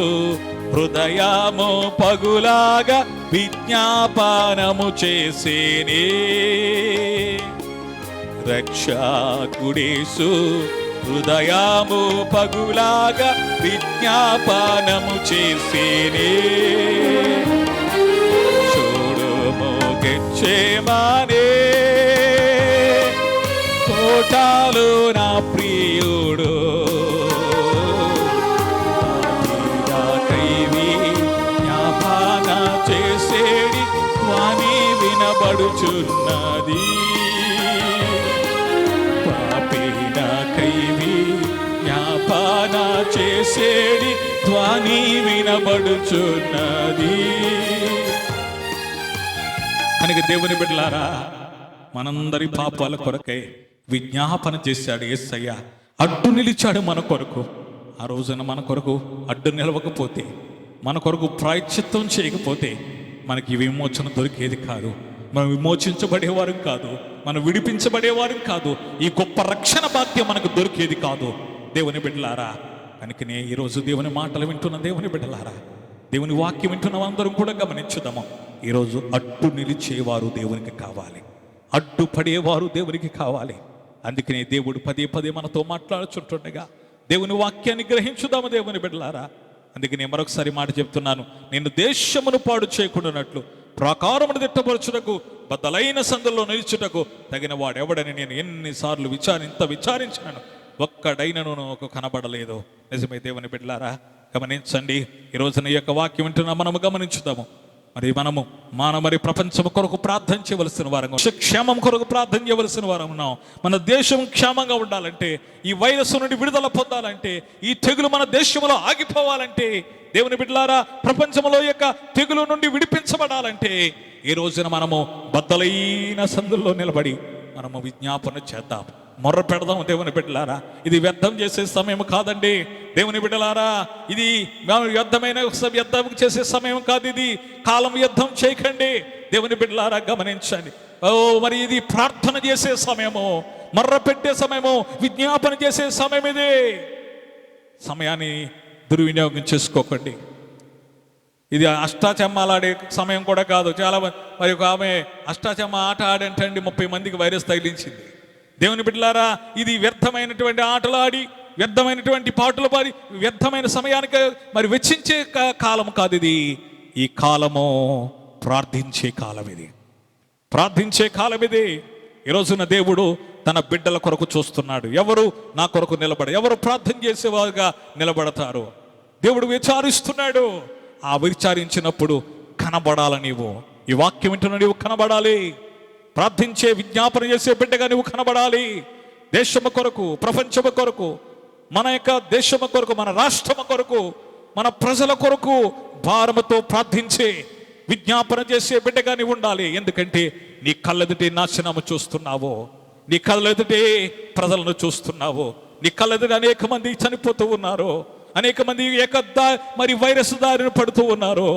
హృదయము పగులాగా విజ్ఞాపనము చేసేనే. రక్షకుడేసు హృదయము పగులాగా విజ్ఞాపనము చేసేనే. చూడుము గెత్సెమనే తోటలో నా ప్రియుడు, నాకై జ్ఞాపన చేసేడి వాణి వినబడుచున్నది. పాపి నాకై జ్ఞాపన చేసేడి ధ్వని వినబడుచున్నది. కనుక దేవుని బిడ్డలారా, మనందరి పాపాల కొరకై విజ్ఞాపన చేశాడు యేసయ్య. అడ్డు నిలిచాడు మన కొరకు. ఆ రోజున మన కొరకు అడ్డు నిలవకపోతే, మన కొరకు ప్రాయశ్చిత్తం చేయకపోతే మనకి విమోచన దొరికేది కాదు. మనం విమోచించబడేవారు కాదు, మనం విడిపించబడేవారు కాదు, ఈ గొప్ప రక్షణ భాగ్యం మనకు దొరికేది కాదు. దేవుని బిడ్డలారా, కనుకనే ఈరోజు దేవుని మాటలు వింటున్న దేవుని బిడ్డలారా, దేవుని వాక్యం వింటున్న అందరం కూడా గమనించుదాము. ఈరోజు అడ్డు నిలిచేవారు దేవునికి కావాలి, అడ్డుపడేవారు దేవునికి కావాలి. అందుకనే దేవుడు పదే పదే మనతో మాట్లాడుచుంటుండగా దేవుని వాక్యాన్ని గ్రహించుదాము దేవుని బిడ్డలారా. అందుకనే మరొకసారి మాట చెప్తున్నాను, నేను దేశమును పాడు చేయకుండానట్లు ప్రాకారమును దిట్టపరచుటకు బద్దలైన సందుల్లో నిలుచుటకు తగిన వాడెవడని నేను ఎన్నిసార్లు విచారించాను, ఒక్కడైనను నాకు కనబడలేదు. నిజమే దేవుని బిడ్డలారా, గమనించండి. ఈ రోజున ఈ యొక్క వాక్యం వింటున్నా మనము గమనించుదాము. మరి ప్రపంచం కొరకు ప్రార్థన చేయవలసిన వారం, క్షేమం కొరకు ప్రార్థన చేయవలసిన వారం ఉన్నాం. మన దేశం క్షేమంగా ఉండాలంటే, ఈ వైరస్ నుండి విడుదల పొందాలంటే, ఈ తెగులు మన దేశంలో ఆగిపోవాలంటే, దేవుని బిడ్డలారా, ప్రపంచంలో యొక్క తెగులు నుండి విడిపించబడాలంటే ఈ రోజున మనము బద్దలైన సందుల్లో నిలబడి మనము విజ్ఞాపన చేద్దాం, మొర్ర పెడదాం. దేవుని బిడ్డలారా, ఇది వ్యర్థం చేసే సమయం కాదండి. దేవుని బిడ్డలారా, ఇది వ్యర్థం చేసే సమయం కాదు. ఇది కాలం వ్యర్థం చేయకండి. దేవుని బిడ్డలారా, గమనించండి. మరి ఇది ప్రార్థన చేసే సమయము, మొర్ర పెట్టే సమయము, విజ్ఞాపన చేసే సమయం. ఇది సమయాన్ని దుర్వినియోగం చేసుకోకండి. ఇది అష్టాచమ్మాలాడే సమయం కూడా కాదు. చాలా మరి ఒక ఆమె అష్టాచమ్మ ఆట ఆడంటండి 30 మందికి వైరస్ తగిలించింది. దేవుని బిడ్డలారా, ఇది వ్యర్థమైనటువంటి ఆటలు ఆడి, వ్యర్థమైనటువంటి పాటలు పాడి, వ్యర్థమైన సమయానికి మరి వెచ్చించే కాలం కాదు ఇది. ఈ కాలము ప్రార్థించే కాలం. ఇది ప్రార్థించే కాలం. ఇది ఈ రోజున దేవుడు తన బిడ్డల కొరకు చూస్తున్నాడు. ఎవరు నా కొరకు ఎవరు ప్రార్థన చేసేవారుగా నిలబడతారు? దేవుడు విచారిస్తున్నాడు. ఆ విచారించినప్పుడు కనబడాల నీవు. ఈ వాక్యం వింటున్న నీవు కనబడాలి. ప్రార్థించే విజ్ఞాపన చేసే బిడ్డగా నువ్వు కనబడాలి. దేశము కొరకు, ప్రపంచము కొరకు, మన యొక్క దేశము కొరకు, మన రాష్ట్రము కొరకు, మన ప్రజల కొరకు భారముతో ప్రార్థించే విజ్ఞాపన చేసే బిడ్డగా నీవు ఉండాలి. ఎందుకంటే నీ కళ్ళెదుటి నాశనము చూస్తున్నావు, నీ కళ్ళెదుటి ప్రజలను చూస్తున్నావు, నీ కళ్ళెదుటి అనేక మంది చనిపోతూ ఉన్నారు, అనేక మంది మరి వైరస్ దారిన పడుతూ ఉన్నారు.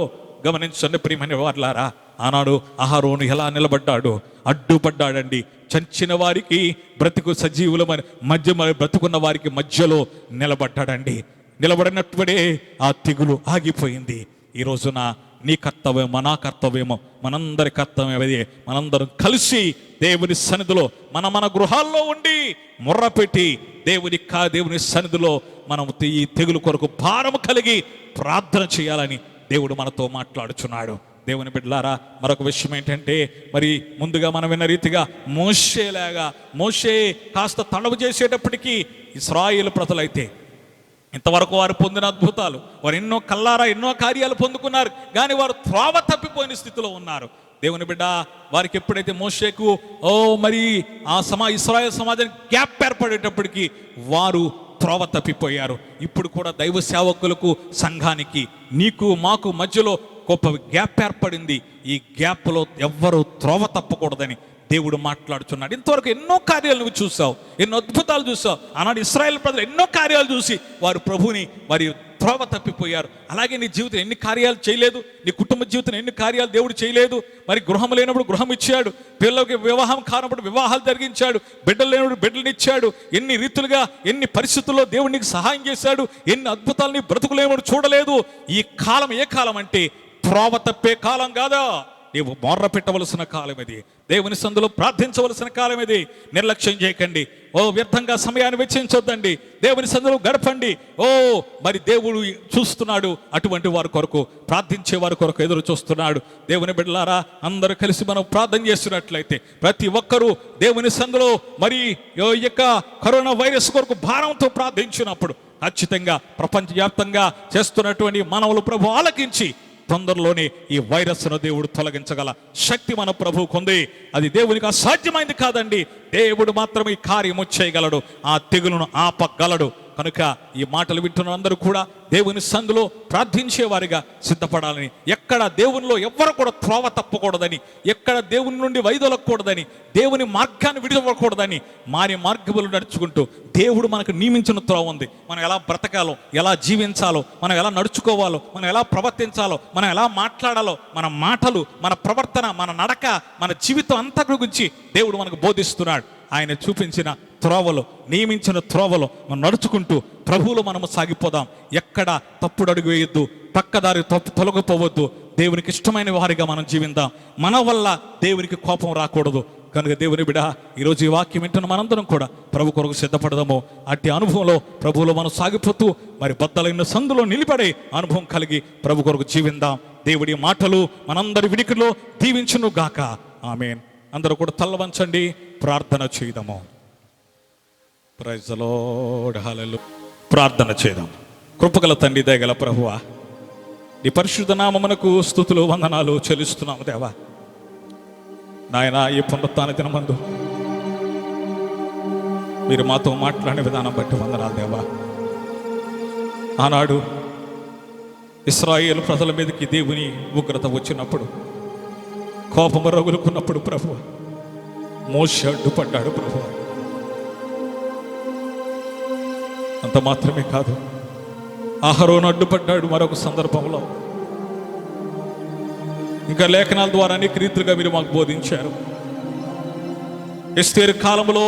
గమనించండి ప్రియమైన వారులారా, ఆనాడు అహరోను ఎలా నిలబడ్డాడు? అడ్డుపడ్డాడండి. చంచిన వారికి బ్రతుకు సజీవుల మధ్య బ్రతుకున్న వారికి మధ్యలో నిలబడ్డాడండి. నిలబడినట్టుడే ఆ తెగులు ఆగిపోయింది. ఈ రోజున నీ కర్తవ్యం, నా కర్తవ్యమో, మనందరి కర్తవ్యం అదే. మనందరం కలిసి దేవుని సన్నిధిలో మన గృహాల్లో ఉండి మొర్రపెట్టి దేవుని సన్నిధిలో మనం ఈ తెగులు కొరకు భారము కలిగి ప్రార్థన చేయాలని దేవుడు మనతో మాట్లాడుచున్నాడు. దేవుని బిడ్డలారా, మరొక విషయం ఏంటంటే, మరి ముందుగా మనం విన్న రీతిగా మోషే కాస్త తడవు చేసేటప్పటికీ ఇశ్రాయేలు ప్రజలైతే ఇంతవరకు వారు పొందిన అద్భుతాలు, వారు ఎన్నో కార్యాలు పొందుకున్నారు, కానీ వారు త్రోవ తప్పిపోయిన స్థితిలో ఉన్నారు. దేవుని బిడ్డ, వారికి ఎప్పుడైతే మోషేకు మరి ఆ ఇశ్రాయేల్ సమాజానికి గ్యాప్ ఏర్పడేటప్పటికి వారు త్రోవ తప్పిపోయారు. ఇప్పుడు కూడా దైవ సేవకులకు, సంఘానికి, నీకు మాకు మధ్యలో గొప్ప గ్యాప్ ఏర్పడింది. ఈ గ్యాప్లో ఎవ్వరూ త్రోవ తప్పకూడదని దేవుడు మాట్లాడుచున్నాడు. ఇంతవరకు ఎన్నో కార్యాలు నువ్వు చూసావు, ఎన్నో అద్భుతాలు చూసావు. ఆనాడు ఇశ్రాయేల్ ప్రజలు ఎన్నో కార్యాలు చూసి వారు ప్రభుని మరి త్రోవ తప్పిపోయారు. అలాగే నీ జీవితం ఎన్ని కార్యాలు చేయలేదు, నీ కుటుంబ జీవితం ఎన్ని కార్యాలు దేవుడు చేయలేదు. మరి గృహం లేనప్పుడు గృహం ఇచ్చాడు, పిల్లలకి వివాహం కానప్పుడు వివాహాలు జరిగించాడు, బిడ్డలు లేనప్పుడు బిడ్డలను ఇచ్చాడు. ఎన్ని రీతులుగా, ఎన్ని పరిస్థితుల్లో దేవుడు నీకు సహాయం చేశాడు. ఎన్ని అద్భుతాలు నీ బ్రతుకులేమని చూడలేదు. ఈ కాలం ఏ కాలం అంటే త్రోవ తప్పే కాలం కాదా. నీవు మొర్ర పెట్టవలసిన కాలం ఇది. దేవుని సందులో ప్రార్థించవలసిన కాలం ఇది. నిర్లక్ష్యం చేయకండి. వ్యర్థంగా సమయాన్ని వెచ్చించొద్దండి. దేవుని సందులో గడపండి. మరి దేవుడు చూస్తున్నాడు. అటువంటి వారి కొరకు, ప్రార్థించే వారి కొరకు ఎదురు చూస్తున్నాడు. దేవుని బిడ్డలారా, అందరూ కలిసి మనం ప్రార్థన చేస్తున్నట్లయితే ప్రతి ఒక్కరూ దేవుని సందులో మరి ఈ యొక్క కరోనా వైరస్ కొరకు భారంతో ప్రార్థించినప్పుడు ఖచ్చితంగా ప్రపంచవ్యాప్తంగా చేస్తున్నటువంటి మనవులు ప్రభు ఆలకించి తొందరలోనే ఈ వైరస్ను దేవుడు తొలగించగల శక్తి మన ప్రభువుకు ఉంది. అది దేవునికి అసాధ్యమైంది కాదండి. దేవుడు మాత్రమే ఈ కార్యము చేయగలడు, ఆ తెగులును ఆపగలడు. కనుక ఈ మాటలు వింటున్న అందరూ కూడా దేవుని సందులో ప్రార్థించేవారిగా సిద్ధపడాలని, ఎక్కడ దేవునిలో ఎవ్వరు కూడా త్రోవ తప్పకూడదని, ఎక్కడ దేవుని నుండి వైదొలగకూడదని, దేవుని మార్గాన్ని విడివకూడదని మారి మార్గములు నడుచుకుంటూ దేవుడు మనకు నియమించిన త్రోవ ఉంది. మనం ఎలా బ్రతకాలో, ఎలా జీవించాలో, మనం ఎలా నడుచుకోవాలో, మనం ఎలా ప్రవర్తించాలో, మనం ఎలా మాట్లాడాలో, మన మాటలు, మన ప్రవర్తన, మన నడక, మన జీవితం అంతా గురించి దేవుడు మనకు బోధిస్తున్నాడు. ఆయన చూపించిన త్రోవలో, నియమించిన త్రోవలో మనం నడుచుకుంటూ ప్రభువులో మనము సాగిపోదాం. ఎక్కడ తప్పుడు అడుగు వేయొద్దు, పక్కదారి తొలగిపోవద్దు. దేవునికి ఇష్టమైన వారిగా మనం జీవిద్దాం. మన వల్ల దేవునికి కోపం రాకూడదు. కనుక దేవుని బిడ్డ, ఈరోజు ఈ వాక్యం వింటున్న మనందరం కూడా ప్రభు కొరకు సిద్ధపడదాము. అట్టి అనుభవంలో ప్రభువులో మనం సాగిపోతూ మరి బద్దలైన సందులో నిలబడే అనుభవం కలిగి ప్రభు కొరకు జీవిద్దాం. దేవుడి మాటలు మనందరి వినికిలో దీవించును గాక. ఆమేన్. అందరూ కూడా తల్ల వంచండి, ప్రార్థన చేద్దాము. Praise the Lord. హల్లెలూయా. ప్రార్థన చేద్దాం. కృపగల తండ్రి, దయగల ప్రభువా, నీ పరిశుద్ధ నామమునకు స్తుతులు వందనాలు చెల్లిస్తున్నాము దేవా. నాయన, ఈ పునరుత్థాన దినమందు మీరు మాతో మాట్లాడే విధానం బట్టి వందనాలు దేవా. ఆనాడు ఇశ్రాయేలు ప్రజల మీదకి దేవుని ఉగ్రత వచ్చినప్పుడు, కోపము రగులుకున్నప్పుడు ప్రభు మోషే అడ్డుపడ్డాడు ప్రభు. అంత మాత్రమే కాదు, అహరోను అడ్డుపడ్డాడు మరొక సందర్భంలో. ఇంకా లేఖనాల ద్వారా అనేక రీతిగా మీరు మాకు బోధించారు. ఎస్తేరు కాలంలో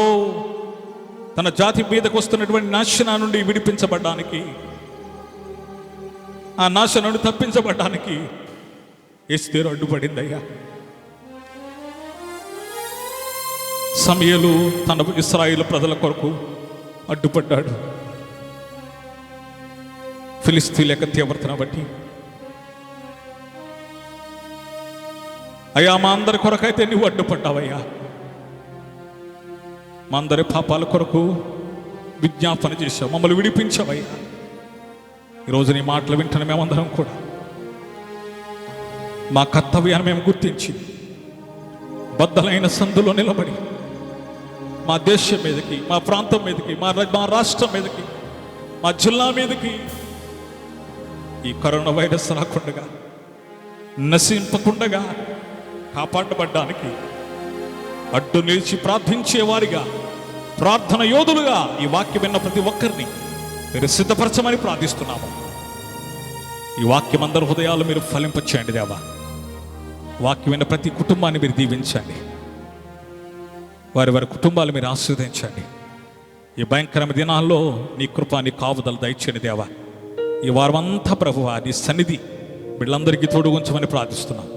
తన జాతి మీదకు వస్తున్నటువంటి నాశనా నుండి విడిపించబడ్డానికి, ఆ నాశనం నుండి తప్పించబడ్డానికి ఎస్తేరు అడ్డుపడిందయ్యా. సమూయేలు తన ఇశ్రాయేలు ప్రజల కొరకు అడ్డుపడ్డాడు. ఫిలిస్తీన్ల యొక్క తీవ్రతను బట్టి, అయ్యా మా అందరి కొరకైతే నువ్వు అడ్డుపడ్డావయ్యా. మా అందరి పాపాల కొరకు విజ్ఞాపన చేశావు, మమ్మల్ని విడిపించావయ్యా. ఈరోజు నీ మాటలు వింటున్న మేమందరం కూడా మా కర్తవ్యాన్ని మేము గుర్తించి బద్దలైన సందులో నిలబడి మా దేశం మీదకి, మా ప్రాంతం మీదకి, మా రాష్ట్రం మీదకి, మా జిల్లా మీదకి ఈ కరోనా వైరస్ రాకుండా, నశింపకుండా కాపాడబడ్డానికి అడ్డు నిలిచి ప్రార్థించేవారిగా, ప్రార్థన యోధులుగా ఈ వాక్యం విన్న ప్రతి ఒక్కరిని మీరు సిద్ధపరచమని ప్రార్థిస్తున్నాము. ఈ వాక్యం అందరి హృదయాలు మీరు ఫలింపచేయండి దేవా. వాక్యం విన్న ప్రతి కుటుంబాన్ని మీరు దీవించండి. వారి వారి కుటుంబాలు మీరు ఆశీర్వదించండి. ఈ భయంకరమైన దినాల్లో నీ కృప, నీ కాపుదలు దయచేయండి దేవా. ఈ వారమంతా ప్రభువా నీ సన్నిధి వీళ్ళందరికీ తోడు ఉంచమని ప్రార్థిస్తున్నాం.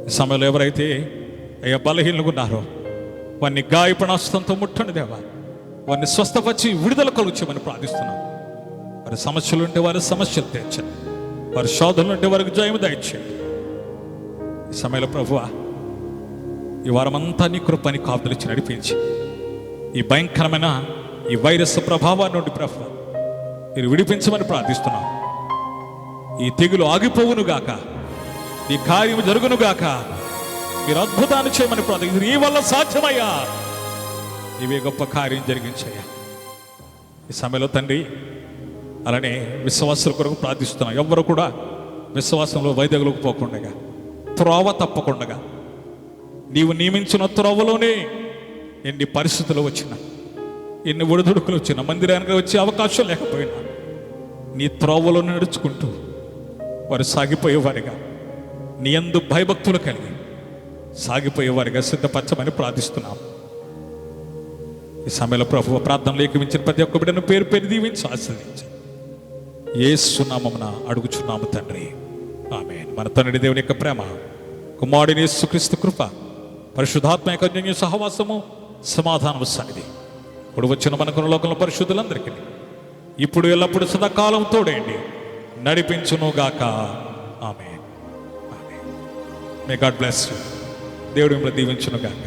ఈ సమయంలో ఎవరైతే అయ్యా బలహీనలుగా ఉన్నారో వారిని గాయపడాస్తంతో ముట్టండి దేవా. వారిని స్వస్థపరిచి విడుదల కలుగుచమని ప్రార్థిస్తున్నాం. వారి సమస్యలు ఉంటే వారి సమస్యలు తీర్చండి, వారి శోధనలు ఉంటే వారికి జయము దయచేయండి. ఈ సమయంలో ప్రభువా ఈ వారమంతా నీ కృపని కాపుదలిచ్చి నడిపించి ఈ భయంకరమైన ఈ వైరస్ ప్రభావాన్ని నుండి ప్రభువా మీరు విడిపించమని ప్రార్థిస్తున్నాం. ఈ తెగులు ఆగిపోవునుగాక, ఈ కార్యం జరుగునుగాక, మీరు అద్భుతాన్ని చేయమని ప్రార్థన. నీ వల్ల సాధ్యమయ్యా, ఇవే గొప్ప కార్యం జరిగించయ్యా. ఈ సమయంలో తండ్రి అలానే విశ్వాసుల కొరకు ప్రార్థిస్తున్నాం. ఎవ్వరు కూడా విశ్వాసంలో వైదొలకు పోకుండా, త్రోవ తప్పకుండా, నీవు నియమించిన త్రోవలోనే ఎన్ని పరిస్థితులు వచ్చినా, ఎన్ని ఒడిదుడుకులు వచ్చినా, మందిరానికి వచ్చే అవకాశం లేకపోయినా నీ త్రోవలో నడుచుకుంటూ వారు సాగిపోయేవారిగా, నీ యందు భయభక్తులు కలిగి సాగిపోయేవారిగా సిద్ధపరచమని ప్రార్థిస్తున్నాం. ఈ సమయంలో ప్రభువు ప్రార్థనలు ఏకమించిన ప్రతి ఒక్క బిడ్డను పేరు పేరు దీవించి ఆశీర్వదించి యేసు నామమున అడుగుచున్నాము తండ్రి, ఆమేన్. మన తండ్రి దేవుని యొక్క ప్రేమ, కుమారుని యేసుక్రీస్తు కృప, పరిశుద్ధాత్మ యొక్క అన్యోన్య సహవాసము, సమాధానము సన్నిధి ఇప్పుడు వచ్చిన మనకున్న లోకంలో పరిశుద్ధులందరికీ ఇప్పుడు ఎల్లప్పుడు సదాకాలం తోడేయండి నడిపించునుగాక. Amen. May God bless you. దేవుడు మిమ్మల్ని దీవించునుగాక.